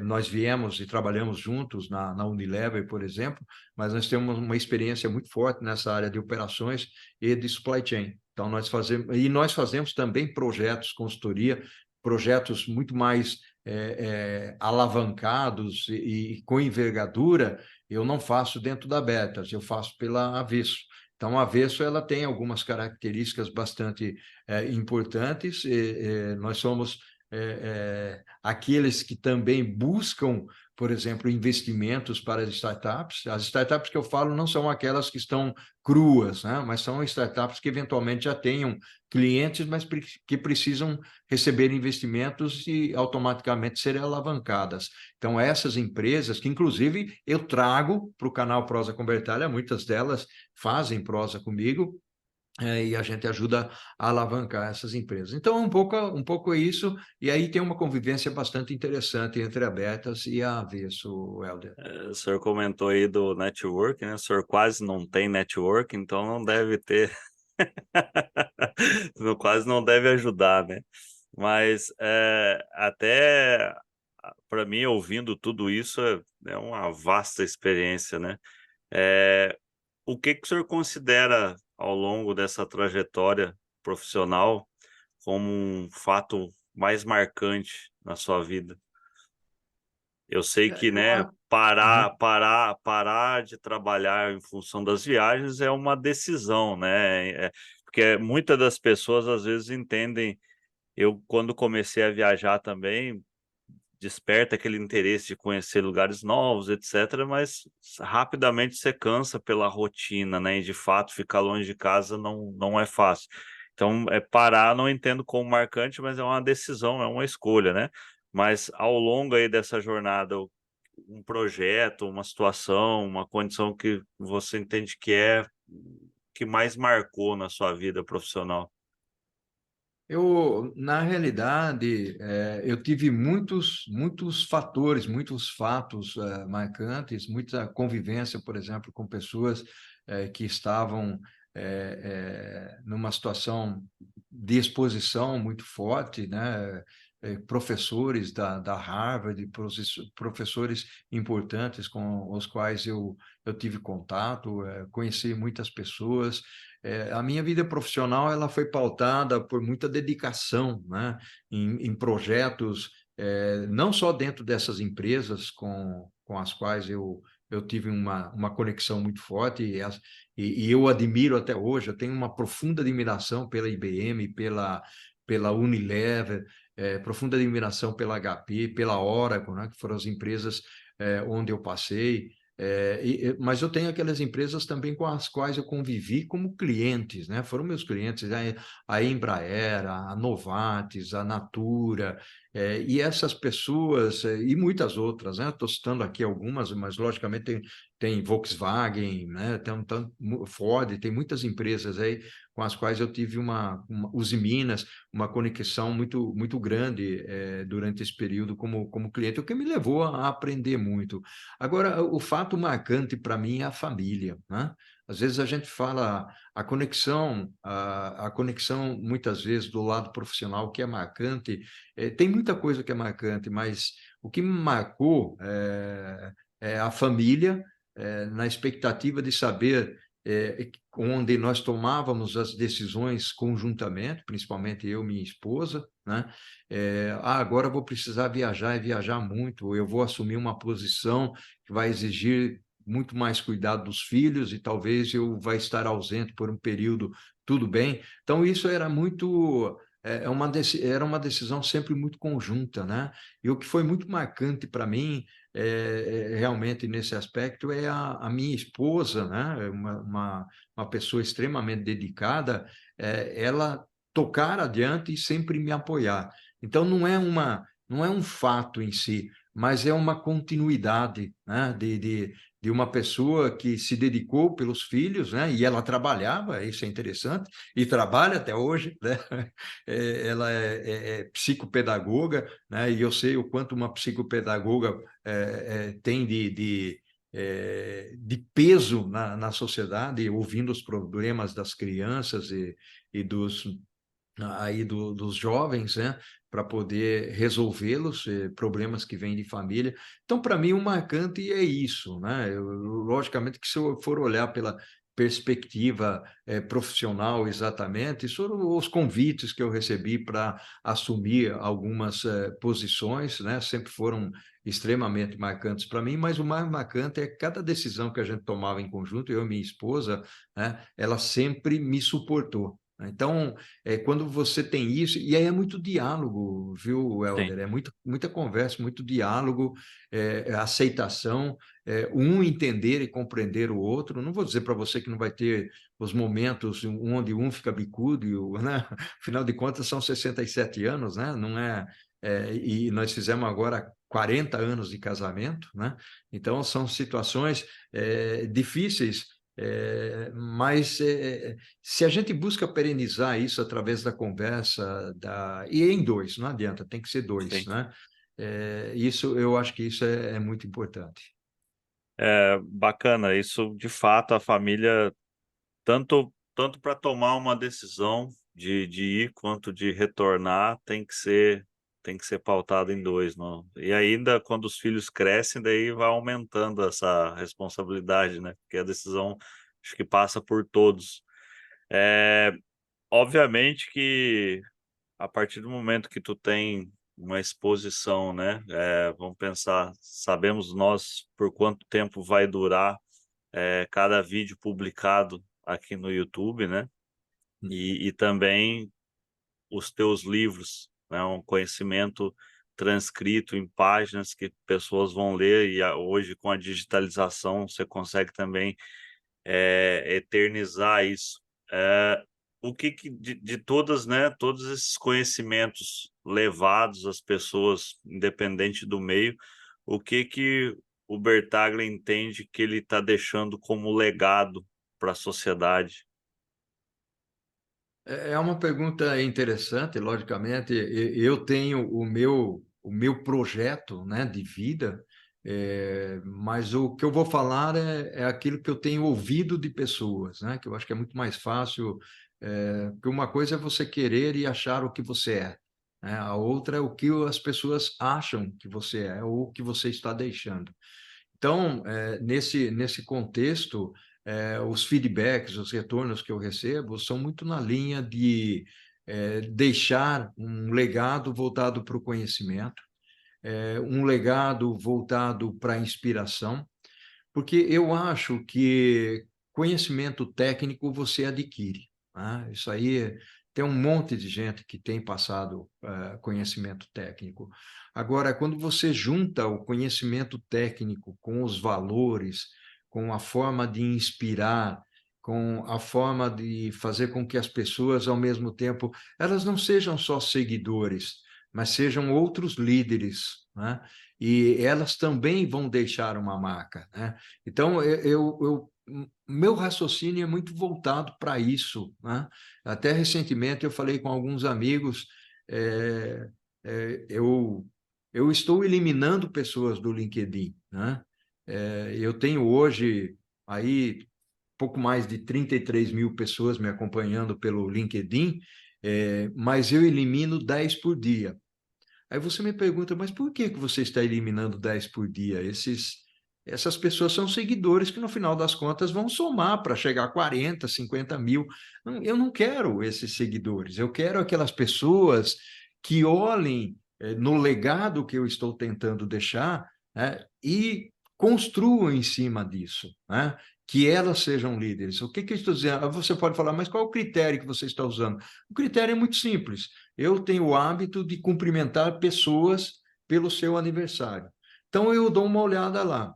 nós viemos e trabalhamos juntos na Unilever, por exemplo, mas nós temos uma experiência muito forte nessa área de operações e de supply chain. Então, nós fazemos também projetos, consultoria, projetos muito mais alavancados e com envergadura. Eu não faço dentro da Betas, eu faço pela Avesso. Então, a Avesso ela tem algumas características bastante importantes. Nós somos aqueles que também buscam, por exemplo, investimentos para as startups. As startups que eu falo não são aquelas que estão cruas, né? Mas são startups que eventualmente já tenham clientes, mas que precisam receber investimentos e automaticamente serem alavancadas. Então, essas empresas, que inclusive eu trago para o canal Prosa Convertalha, muitas delas fazem prosa comigo, e a gente ajuda a alavancar essas empresas. Então, um pouco isso, e aí tem uma convivência bastante interessante entre a Betas e a Avesso, Helder. o senhor comentou aí do network, né? O senhor quase não tem network, então não deve ter, quase não deve ajudar, né? Mas até para mim, ouvindo tudo isso, é uma vasta experiência, né? O que que o senhor considera ao longo dessa trajetória profissional como um fato mais marcante na sua vida? Eu sei que, Eu, né, Aham. parar de trabalhar em função das viagens é uma decisão, né? Porque muitas das pessoas às vezes entendem. Eu, quando comecei a viajar também, desperta aquele interesse de conhecer lugares novos, etc., mas rapidamente você cansa pela rotina, né? E de fato ficar longe de casa não é fácil. Então, parar, não entendo como marcante, mas é uma decisão, é uma escolha, né? Mas ao longo aí dessa jornada, um projeto, uma situação, uma condição que você entende que mais marcou na sua vida profissional. Na realidade, eu tive muitos fatores, muitos fatos marcantes, muita convivência, por exemplo, com pessoas que estavam numa situação de exposição muito forte, né? Professores da Harvard, professores importantes com os quais eu tive contato, conheci muitas pessoas. A minha vida profissional ela foi pautada por muita dedicação, né, em projetos, não só dentro dessas empresas com as quais eu tive uma conexão muito forte, e eu admiro até hoje. Eu tenho uma profunda admiração pela IBM, pela Unilever, profunda admiração pela HP, pela Oracle, né, que foram as empresas onde eu passei. Mas eu tenho aquelas empresas também com as quais eu convivi como clientes, né? Foram meus clientes, a Embraer, a Novartis, a Natura, e essas pessoas, e muitas outras, né? Estou citando aqui algumas, mas logicamente tem Volkswagen, né? Ford, tem muitas empresas aí com as quais eu tive Uzi Minas, uma conexão muito grande durante esse período como cliente, o que me levou a aprender muito. Agora, o fato marcante para mim é a família, né? Às vezes a gente fala a conexão muitas vezes do lado profissional que é marcante, tem muita coisa que é marcante, mas o que me marcou é a família, na expectativa de saber onde nós tomávamos as decisões conjuntamente, principalmente eu e minha esposa, né? Agora eu vou precisar viajar e viajar muito, ou eu vou assumir uma posição que vai exigir muito mais cuidado dos filhos e talvez eu vai estar ausente por um período, tudo bem. Então isso era era uma decisão sempre muito conjunta, né? E o que foi muito marcante para mim realmente nesse aspecto é a minha esposa, né? Uma pessoa extremamente dedicada, ela tocar adiante e sempre me apoiar. Então não é um fato em si, mas é uma continuidade, né? De uma pessoa que se dedicou pelos filhos, né? E ela trabalhava, isso é interessante, e trabalha até hoje, né? Ela é psicopedagoga, né? E eu sei o quanto uma psicopedagoga tem de peso na sociedade, ouvindo os problemas das crianças e dos jovens, né, para poder resolvê-los, problemas que vêm de família. Então, para mim, o marcante é isso, né? Logicamente que se eu for olhar pela perspectiva profissional exatamente, isso foram os convites que eu recebi para assumir algumas posições, né? Sempre foram extremamente marcantes para mim, mas o mais marcante é cada decisão que a gente tomava em conjunto, eu e minha esposa, né? Ela sempre me suportou. Então, quando você tem isso, e aí é muito diálogo, viu, Sim. Helder? É muita conversa, muito diálogo, aceitação, um entender e compreender o outro. Não vou dizer para você que não vai ter os momentos onde um fica bicudo, né? Afinal de contas, são 67 anos, né? Não e nós fizemos agora 40 anos de casamento, né? Então, são situações difíceis, mas se a gente busca perenizar isso através da conversa, e em dois, não adianta, tem que ser dois, Sim. né? Isso, eu acho que isso é muito importante. É bacana, isso de fato a família, tanto para tomar uma decisão de ir quanto de retornar, tem que ser pautado em 2, não, e ainda quando os filhos crescem, daí vai aumentando essa responsabilidade, né, porque a decisão acho que passa por todos. Eh, Obviamente que a partir do momento que tu tem uma exposição, né, vamos pensar, sabemos nós por quanto tempo vai durar, cada vídeo publicado aqui no YouTube, né, e também os teus livros, né, um conhecimento transcrito em páginas que pessoas vão ler e hoje com a digitalização você consegue também, eternizar isso. O que de todas, né, todos esses conhecimentos levados às pessoas, independente do meio, o que o Bertaglia entende que ele está deixando como legado para a sociedade? É uma pergunta interessante, logicamente. Eu tenho o meu projeto, né, de vida, mas o que eu vou falar é aquilo que eu tenho ouvido de pessoas, né, que eu acho que é muito mais fácil, porque uma coisa é você querer e achar o que você é, né, a outra é o que as pessoas acham que você é ou o que você está deixando. Então, nesse contexto, os feedbacks, os retornos que eu recebo são muito na linha de deixar um legado voltado para o conhecimento, um legado voltado para a inspiração, porque eu acho que conhecimento técnico você adquire, né? Isso aí tem um monte de gente que tem passado conhecimento técnico. Agora, quando você junta o conhecimento técnico com os valores, com a forma de inspirar, com a forma de fazer com que as pessoas, ao mesmo tempo, elas não sejam só seguidores, mas sejam outros líderes, né? E elas também vão deixar uma marca, né? Então, meu raciocínio é muito voltado para isso, né? Até recentemente eu falei com alguns amigos, é, eu estou eliminando pessoas do LinkedIn, né? Eu tenho hoje aí pouco mais de 33 mil pessoas me acompanhando pelo LinkedIn, mas eu elimino 10 por dia. Aí você me pergunta, mas por que que você está eliminando 10 por dia? Essas pessoas são seguidores que, no final das contas, vão somar para chegar a 40, 50 mil. Eu não quero esses seguidores, eu quero aquelas pessoas que olhem no legado que eu estou tentando deixar, né, e construam em cima disso, né? Que elas sejam líderes. O que que eu estou dizendo? Você pode falar, mas qual é o critério que você está usando? O critério é muito simples. Eu tenho o hábito de cumprimentar pessoas pelo seu aniversário. Então eu dou uma olhada lá.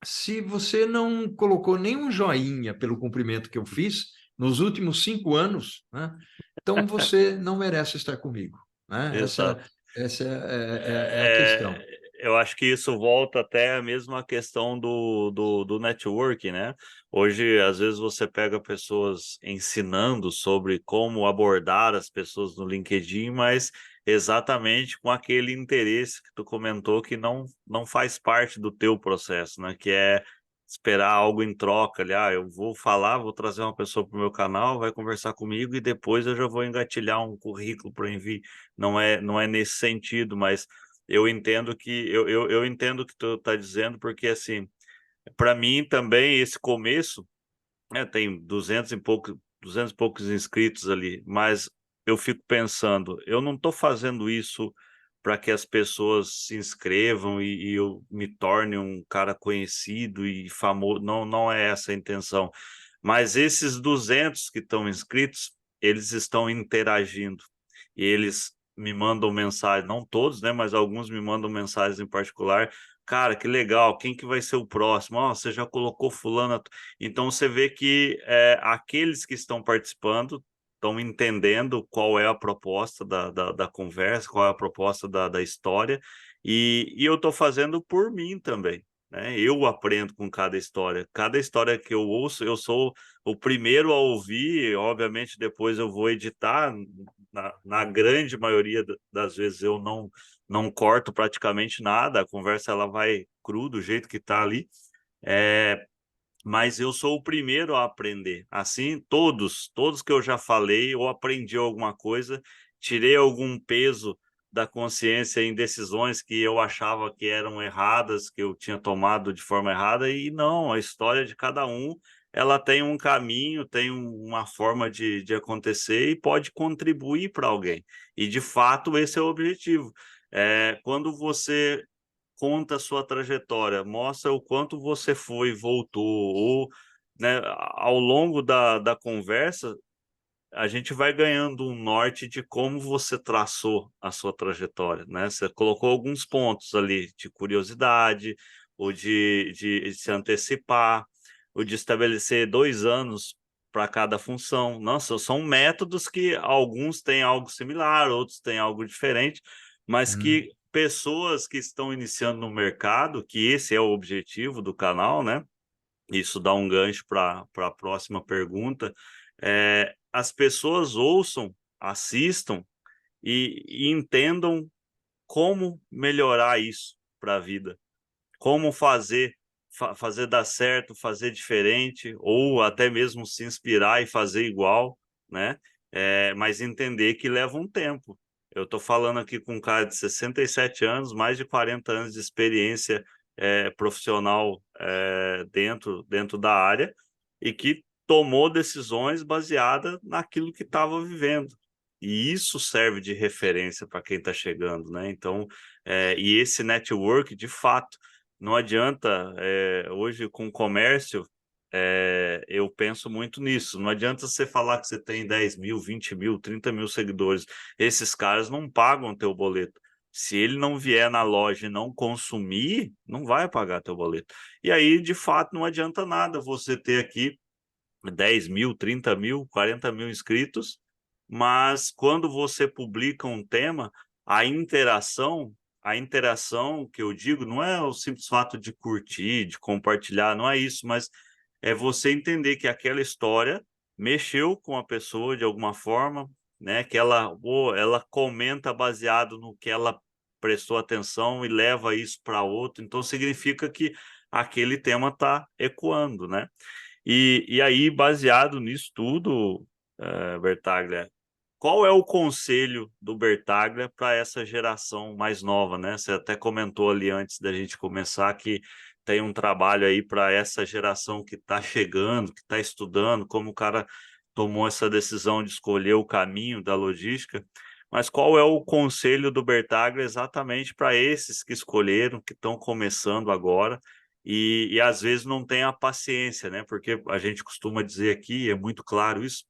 Se você não colocou nenhum joinha pelo cumprimento que eu fiz nos últimos 5 anos, né, então você não merece estar comigo, né? Exato. Essa é a questão. Eu acho que isso volta até a mesma questão do network, né? Hoje, às vezes, você pega pessoas ensinando sobre como abordar as pessoas no LinkedIn, mas exatamente com aquele interesse que tu comentou que não faz parte do teu processo, né? Que é esperar algo em troca ali. Ah, eu vou falar, vou trazer uma pessoa para o meu canal, vai conversar comigo e depois eu já vou engatilhar um currículo para enviar. Não é nesse sentido, mas eu entendo o que tu está dizendo, porque assim, para mim também esse começo, né, tem 200 e poucos inscritos ali, mas eu fico pensando, eu não estou fazendo isso para que as pessoas se inscrevam e eu me torne um cara conhecido e famoso, não é essa a intenção. Mas esses 200 que estão inscritos, eles estão interagindo e eles me mandam mensagem, não todos, né, mas alguns me mandam mensagens em particular. Cara, que legal, quem que vai ser o próximo? Ó, você já colocou fulano. Então você vê que aqueles que estão participando estão entendendo qual é a proposta da conversa, qual é a proposta da história, e eu estou fazendo por mim também, né? Eu aprendo com cada história que eu ouço, eu sou o primeiro a ouvir, obviamente depois eu vou editar, na grande maioria das vezes eu não corto praticamente nada, a conversa ela vai cru do jeito que está ali, mas eu sou o primeiro a aprender. Assim, todos que eu já falei, eu aprendi alguma coisa, tirei algum peso da consciência em decisões que eu achava que eram erradas, que eu tinha tomado de forma errada, e não, a história de cada um, ela tem um caminho, tem uma forma de acontecer e pode contribuir para alguém. E, de fato, esse é o objetivo. Quando você conta a sua trajetória, mostra o quanto você foi e voltou, ou, né, ao longo da conversa, a gente vai ganhando um norte de como você traçou a sua trajetória, né? Você colocou alguns pontos ali de curiosidade, ou de se antecipar, ou de estabelecer 2 anos para cada função. Nossa, são métodos que alguns têm algo similar, outros têm algo diferente, mas Hum. que pessoas que estão iniciando no mercado, que esse é o objetivo do canal, né? Isso dá um gancho para a próxima pergunta. As pessoas ouçam, assistam e entendam como melhorar isso para a vida, como fazer dar certo, fazer diferente, ou até mesmo se inspirar e fazer igual, né? Mas entender que leva um tempo. Eu estou falando aqui com um cara de 67 anos, mais de 40 anos de experiência profissional dentro da área, e que tomou decisões baseadas naquilo que estava vivendo. E isso serve de referência para quem está chegando, né? Então, e esse network, de fato, não adianta, hoje com o comércio, eu penso muito nisso. Não adianta você falar que você tem 10 mil, 20 mil, 30 mil seguidores. Esses caras não pagam teu boleto. Se ele não vier na loja e não consumir, não vai pagar teu boleto. E aí, de fato, não adianta nada você ter aqui 10 mil, 30 mil, 40 mil inscritos, mas quando você publica um tema, a interação que eu digo não é o simples fato de curtir, de compartilhar, não é isso, mas é você entender que aquela história mexeu com a pessoa de alguma forma, né, que ela comenta baseado no que ela prestou atenção e leva isso para outro, então significa que aquele tema está ecoando, né. E aí, baseado nisso tudo, Bertaglia, qual é o conselho do Bertaglia para essa geração mais nova, né? Você até comentou ali antes da gente começar que tem um trabalho aí para essa geração que está chegando, que está estudando, como o cara tomou essa decisão de escolher o caminho da logística. Mas qual é o conselho do Bertaglia exatamente para esses que escolheram, que estão começando agora e às vezes não tem a paciência, né? Porque a gente costuma dizer aqui, é muito claro isso,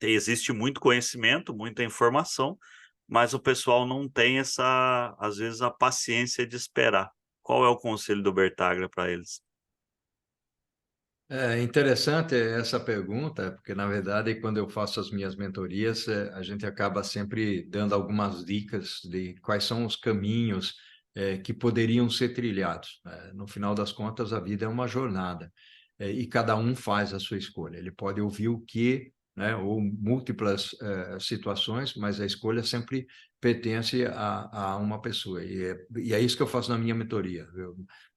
existe muito conhecimento, muita informação, mas o pessoal não tem essa, às vezes, a paciência de esperar. Qual é o conselho do Bertaglia para eles? É interessante essa pergunta, porque, na verdade, quando eu faço as minhas mentorias, a gente acaba sempre dando algumas dicas de quais são os caminhos, que poderiam ser trilhados. No final das contas, a vida é uma jornada, e cada um faz a sua escolha. Ele pode ouvir o que, né, ou múltiplas, situações, mas a escolha sempre pertence a uma pessoa. E é isso que eu faço na minha mentoria.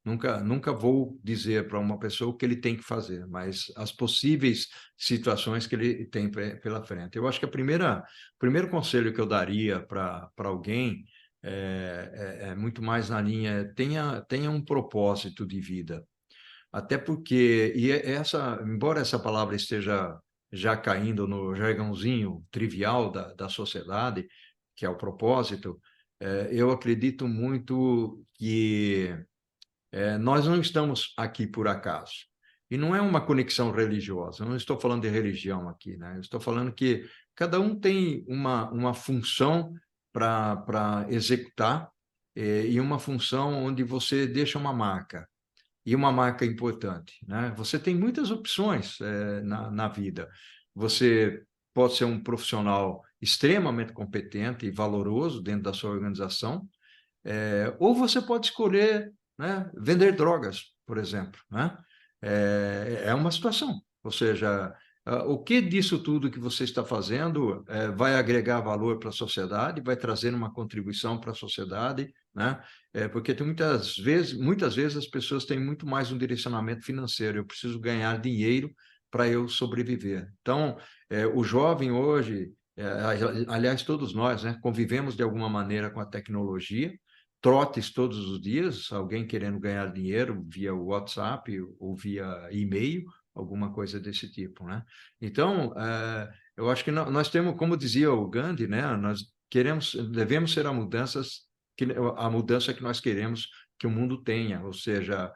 Nunca vou dizer para uma pessoa o que ele tem que fazer, mas as possíveis situações que ele tem pela frente. Eu acho que o primeiro conselho que eu daria para alguém é muito mais na linha, tenha um propósito de vida. Até porque, embora essa palavra esteja já caindo no jargãozinho trivial da sociedade, que é o propósito, eu acredito muito que nós não estamos aqui por acaso. E não é uma conexão religiosa, eu não estou falando de religião aqui, né? Eu estou falando que cada um tem uma função para executar, e uma função onde você deixa uma marca, e uma marca importante, né? Você tem muitas opções na vida. Você pode ser um profissional extremamente competente e valoroso dentro da sua organização, ou você pode escolher, né, vender drogas, por exemplo, né? É uma situação. Ou seja, o que disso tudo que você está fazendo vai agregar valor para a sociedade, vai trazer uma contribuição para a sociedade, né? Porque tem muitas vezes as pessoas têm muito mais um direcionamento financeiro. Eu preciso ganhar dinheiro para eu sobreviver. Então, o jovem hoje, aliás, todos nós, né, convivemos de alguma maneira com a tecnologia, trotes todos os dias, alguém querendo ganhar dinheiro via WhatsApp ou via e-mail, alguma coisa desse tipo, né? Então, eu acho que nós temos, como dizia o Gandhi, né? Nós devemos ser a mudança que nós queremos que o mundo tenha, ou seja,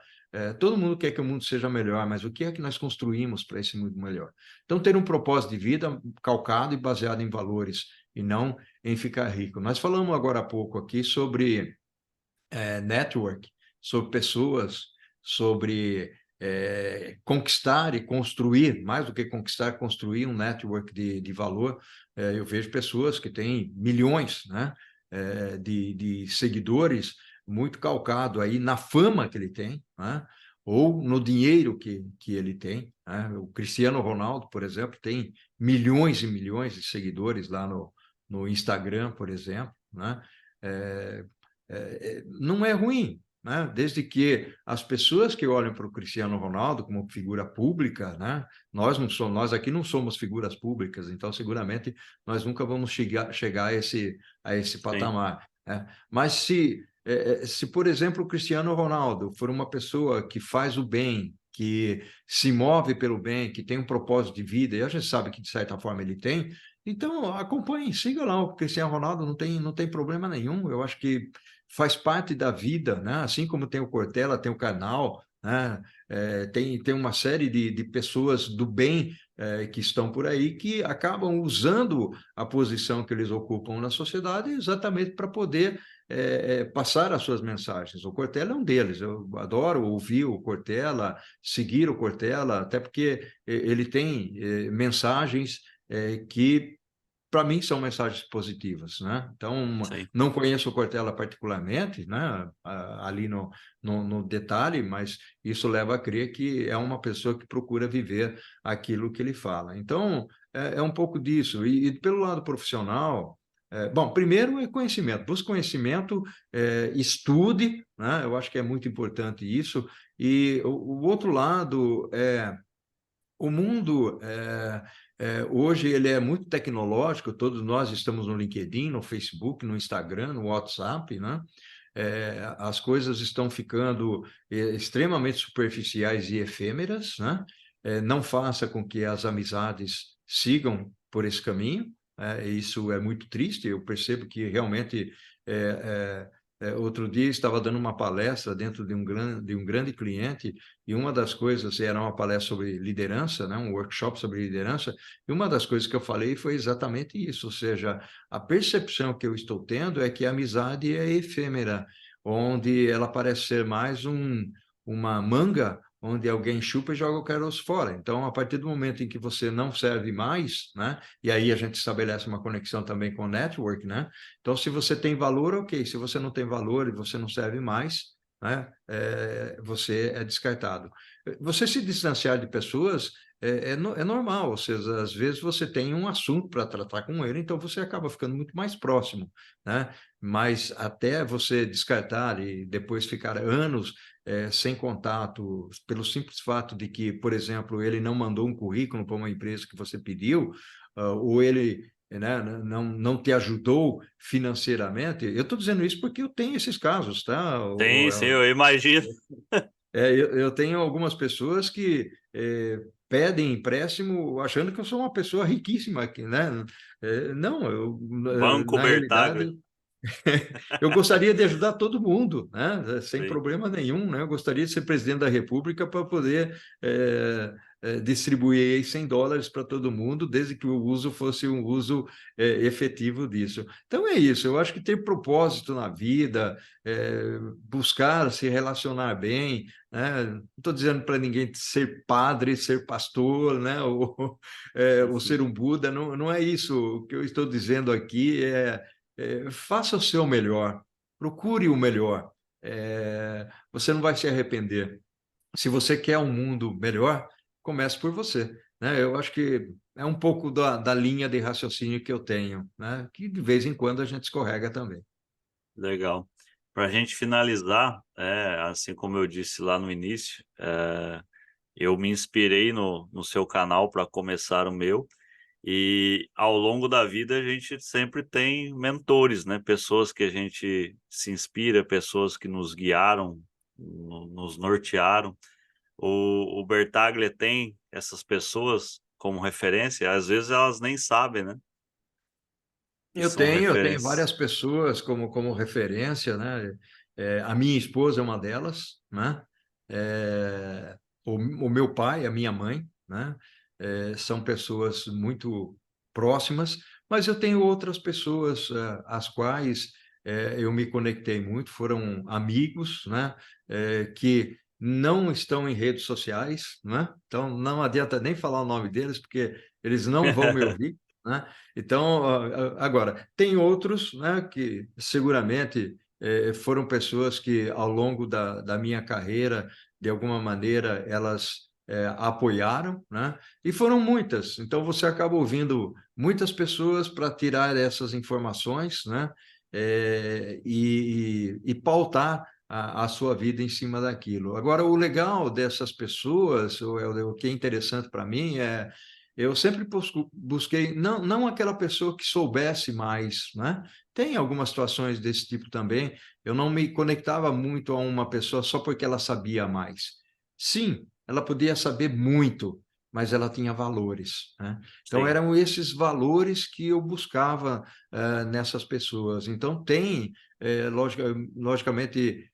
todo mundo quer que o mundo seja melhor, mas o que é que nós construímos para esse mundo melhor? Então, ter um propósito de vida calcado e baseado em valores, e não em ficar rico. Nós falamos agora há pouco aqui sobre network, sobre pessoas, sobre conquistar e construir, mais do que conquistar, construir um network de valor. Eu vejo pessoas que têm milhões, né, de seguidores, muito calcado aí na fama que ele tem, né, ou no dinheiro que ele tem, né? O Cristiano Ronaldo, por exemplo, tem milhões e milhões de seguidores lá no Instagram, por exemplo, né? É, não é ruim, né? Desde que as pessoas que olham para o Cristiano Ronaldo como figura pública, né? Nós aqui não somos figuras públicas, então seguramente nós nunca vamos chegar a esse Sim, patamar, né? Mas se, por exemplo, o Cristiano Ronaldo for uma pessoa que faz o bem, que se move pelo bem, que tem um propósito de vida, e a gente sabe que de certa forma ele tem, então acompanhe, siga lá o Cristiano Ronaldo, não tem problema nenhum. Eu acho que faz parte da vida, né? Assim como tem o Cortella, tem o canal, né? Tem uma série de pessoas do bem que estão por aí que acabam usando a posição que eles ocupam na sociedade exatamente para poder passar as suas mensagens. O Cortella é um deles. Eu adoro ouvir o Cortella, seguir o Cortella, até porque ele tem mensagens que para mim são mensagens positivas, né? Então, sim. não conheço o Cortella particularmente, né? Ali no detalhe, mas isso leva a crer que é uma pessoa que procura viver aquilo que ele fala. Então, é um pouco disso. E pelo lado profissional, bom, primeiro é conhecimento. Busque conhecimento, estude, né? Eu acho que é muito importante isso. E o outro lado é o mundo hoje ele é muito tecnológico, todos nós estamos no LinkedIn, no Facebook, no Instagram, no WhatsApp, né? As coisas estão ficando extremamente superficiais e efêmeras, né? Não faça com que as amizades sigam por esse caminho, isso é muito triste, eu percebo que realmente outro dia estava dando uma palestra dentro de um grande cliente e uma das coisas era uma palestra sobre liderança, né? Um workshop sobre liderança, e uma das coisas que eu falei foi exatamente isso, ou seja, a percepção que eu estou tendo é que a amizade é efêmera, onde ela parece ser mais uma manga onde alguém chupa e joga o caroço fora. Então, a partir do momento em que você não serve mais, né? E aí a gente estabelece uma conexão também com o network, né? Então, se você tem valor, ok. Se você não tem valor e você não serve mais, né? Você é descartado. Você se distanciar de pessoas é normal, ou seja, às vezes você tem um assunto para tratar com ele, então você acaba ficando muito mais próximo, né? Mas até você descartar e depois ficar anos sem contato, pelo simples fato de que, por exemplo, ele não mandou um currículo para uma empresa que você pediu, ou ele, né, não te ajudou financeiramente. Eu estou dizendo isso porque eu tenho esses casos, tá? Sim, sim, eu imagino. Eu tenho algumas pessoas que pedem empréstimo achando que eu sou uma pessoa riquíssima aqui, né? Não, Banco na Bertaglia. realidade eu gostaria de ajudar todo mundo, né? Sem Sim, problema nenhum, né? Eu gostaria de ser presidente da República para poder distribuir US$ 100 para todo mundo, desde que o uso fosse um uso efetivo disso. Então é isso, eu acho que ter propósito na vida, buscar se relacionar bem, né? Não estou dizendo para ninguém ser padre, ser pastor, né? Ou ser um Buda, não é isso. O que eu estou dizendo aqui faça o seu melhor, procure o melhor. Você não vai se arrepender. Se você quer um mundo melhor, comece por você, né? Eu acho que é um pouco da linha de raciocínio que eu tenho, né? Que de vez em quando a gente escorrega também. legal. Para a gente finalizar, assim como eu disse lá no início, eu me inspirei no seu canal para começar o meu, e ao longo da vida a gente sempre tem mentores, né? Pessoas que a gente se inspira, pessoas que nos guiaram, nos nortearam. O Bertaglia tem essas pessoas como referência, às vezes elas nem sabem, né? Que são Eu tenho referências. várias pessoas como referência, né? A minha esposa é uma delas, né? O meu pai, a minha mãe, né? São pessoas muito próximas, mas eu tenho outras pessoas às quais eu me conectei muito, foram amigos, né? Que não estão em redes sociais, né? Então não adianta nem falar o nome deles, porque eles não vão me ouvir, né? Então, agora, tem outros, né, que seguramente foram pessoas que, ao longo da minha carreira, de alguma maneira, elas apoiaram, né? E foram muitas. Então, você acaba ouvindo muitas pessoas para tirar essas informações, né? E pautar a sua vida em cima daquilo. Agora, o legal dessas pessoas, o que é interessante para mim eu sempre busquei, não aquela pessoa que soubesse mais, né? Tem algumas situações desse tipo também. Eu não me conectava muito a uma pessoa só porque ela sabia mais. Sim, ela podia saber muito, mas ela tinha valores, né? Então, Sim, eram esses valores que eu buscava nessas pessoas. Então, logicamente,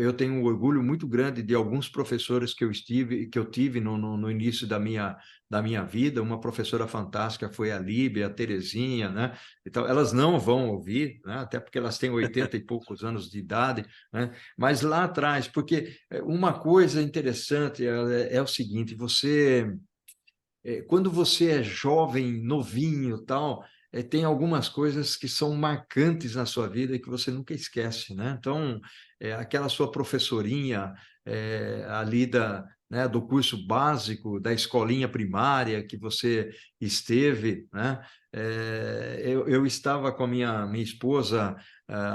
eu tenho um orgulho muito grande de alguns professores que eu tive no início da minha vida. Uma professora fantástica foi a Líbia, a Terezinha, né? Então, elas não vão ouvir, né? Até porque elas têm 80 e poucos anos de idade, né? Mas lá atrás, porque uma coisa interessante é o seguinte, quando você é jovem, novinho, tal, tem algumas coisas que são marcantes na sua vida e que você nunca esquece, né? Então, aquela sua professorinha ali né, do curso básico, da escolinha primária que você esteve, né? Eu estava com a minha esposa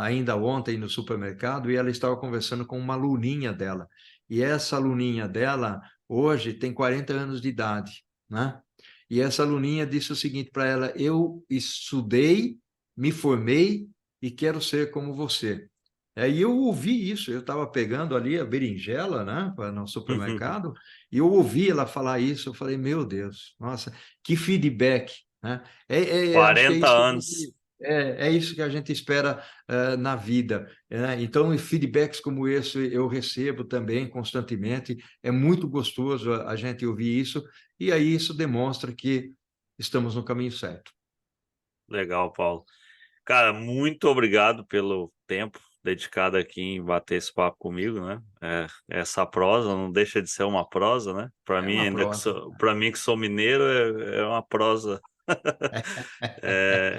ainda ontem no supermercado e ela estava conversando com uma aluninha dela. E essa aluninha dela, hoje, tem 40 anos de idade, né? E essa aluninha disse o seguinte para ela: eu estudei, me formei e quero ser como você. E eu ouvi isso, eu estava pegando ali a berinjela, né, no supermercado, e eu ouvi ela falar isso, eu falei, meu Deus, nossa, que feedback, né? Acho que é 40 isso que a anos. gente, é isso que a gente espera na vida, né? Então, feedbacks como esse eu recebo também constantemente, é muito gostoso a gente ouvir isso, e aí isso demonstra que estamos no caminho certo. Legal, Paulo. Cara, muito obrigado pelo tempo dedicado aqui em bater esse papo comigo, né? Essa prosa não deixa de ser uma prosa, né? Para É mim, uma ainda que prosa. sou, para mim que sou mineiro, é uma prosa.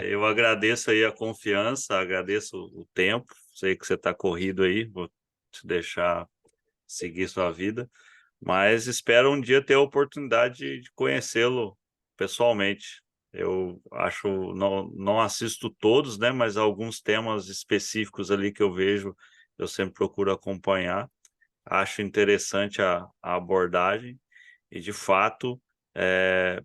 Eu agradeço aí a confiança, agradeço o tempo. Sei que você está corrido aí, vou te deixar seguir sua vida, mas espero um dia ter a oportunidade de conhecê-lo pessoalmente. Eu acho, não assisto todos, né, mas alguns temas específicos ali que eu vejo, eu sempre procuro acompanhar. Acho interessante a abordagem e, de fato, é,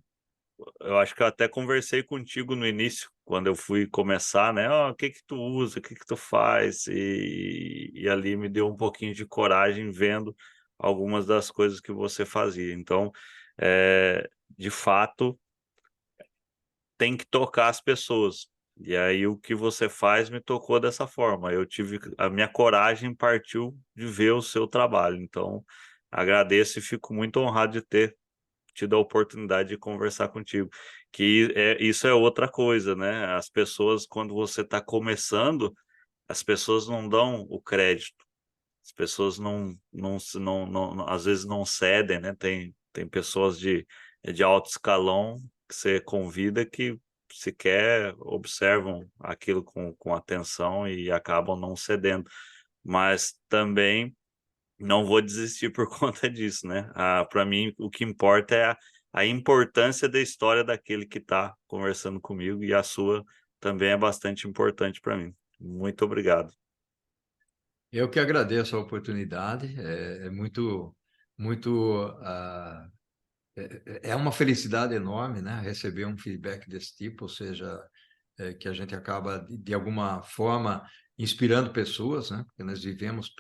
eu acho que eu até conversei contigo no início, quando eu fui começar, né? "Ó, o que que tu usa, o que que tu faz?" E ali me deu um pouquinho de coragem vendo algumas das coisas que você fazia. Então, de fato, tem que tocar as pessoas. E aí o que você faz me tocou dessa forma. Eu tive a minha coragem partiu de ver o seu trabalho. Então, agradeço e fico muito honrado de ter tido a oportunidade de conversar contigo, que isso é outra coisa, né, as pessoas quando você está começando, as pessoas não dão o crédito, as pessoas não às vezes não cedem, né, tem pessoas de alto escalão que você convida que sequer observam aquilo com atenção e acabam não cedendo, mas também não vou desistir por conta disso, né. Para mim, o que importa é a importância da história daquele que está conversando comigo, e a sua também é bastante importante para mim. Muito obrigado. Eu que agradeço a oportunidade, é muito, é uma felicidade enorme, né, receber um feedback desse tipo, ou seja, que a gente acaba, de alguma forma, inspirando pessoas, né, porque nós vivemos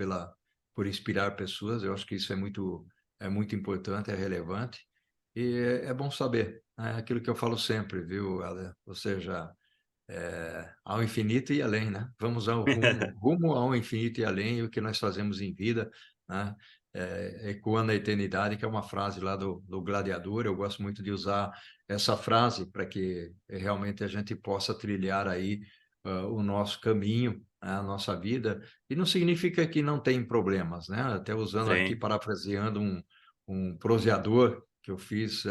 por inspirar pessoas, eu acho que isso é muito importante, é relevante, e é bom saber, né, aquilo que eu falo sempre, viu, Alan? Ou seja, ao infinito e além, né? Vamos ao rumo ao infinito e além, o que nós fazemos em vida, né? Ecoando a eternidade, que é uma frase lá do Gladiador. Eu gosto muito de usar essa frase para que realmente a gente possa trilhar aí o nosso caminho, né, a nossa vida. E não significa que não tem problemas, né? Até usando aqui, Sim, parafraseando um proseador que eu fiz.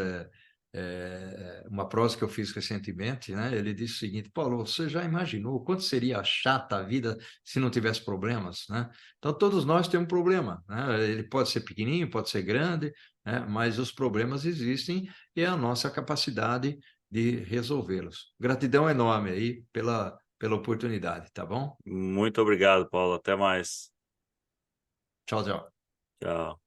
Uma prosa que eu fiz recentemente, né? Ele disse o seguinte: Paulo, você já imaginou quanto seria chata a vida se não tivesse problemas, né? Então todos nós temos um problema, né? Ele pode ser pequenininho, pode ser grande, né? Mas os problemas existem e é a nossa capacidade de resolvê-los. Gratidão enorme aí pela oportunidade, tá bom? muito obrigado, Paulo. Até mais. Tchau, tchau. Tchau.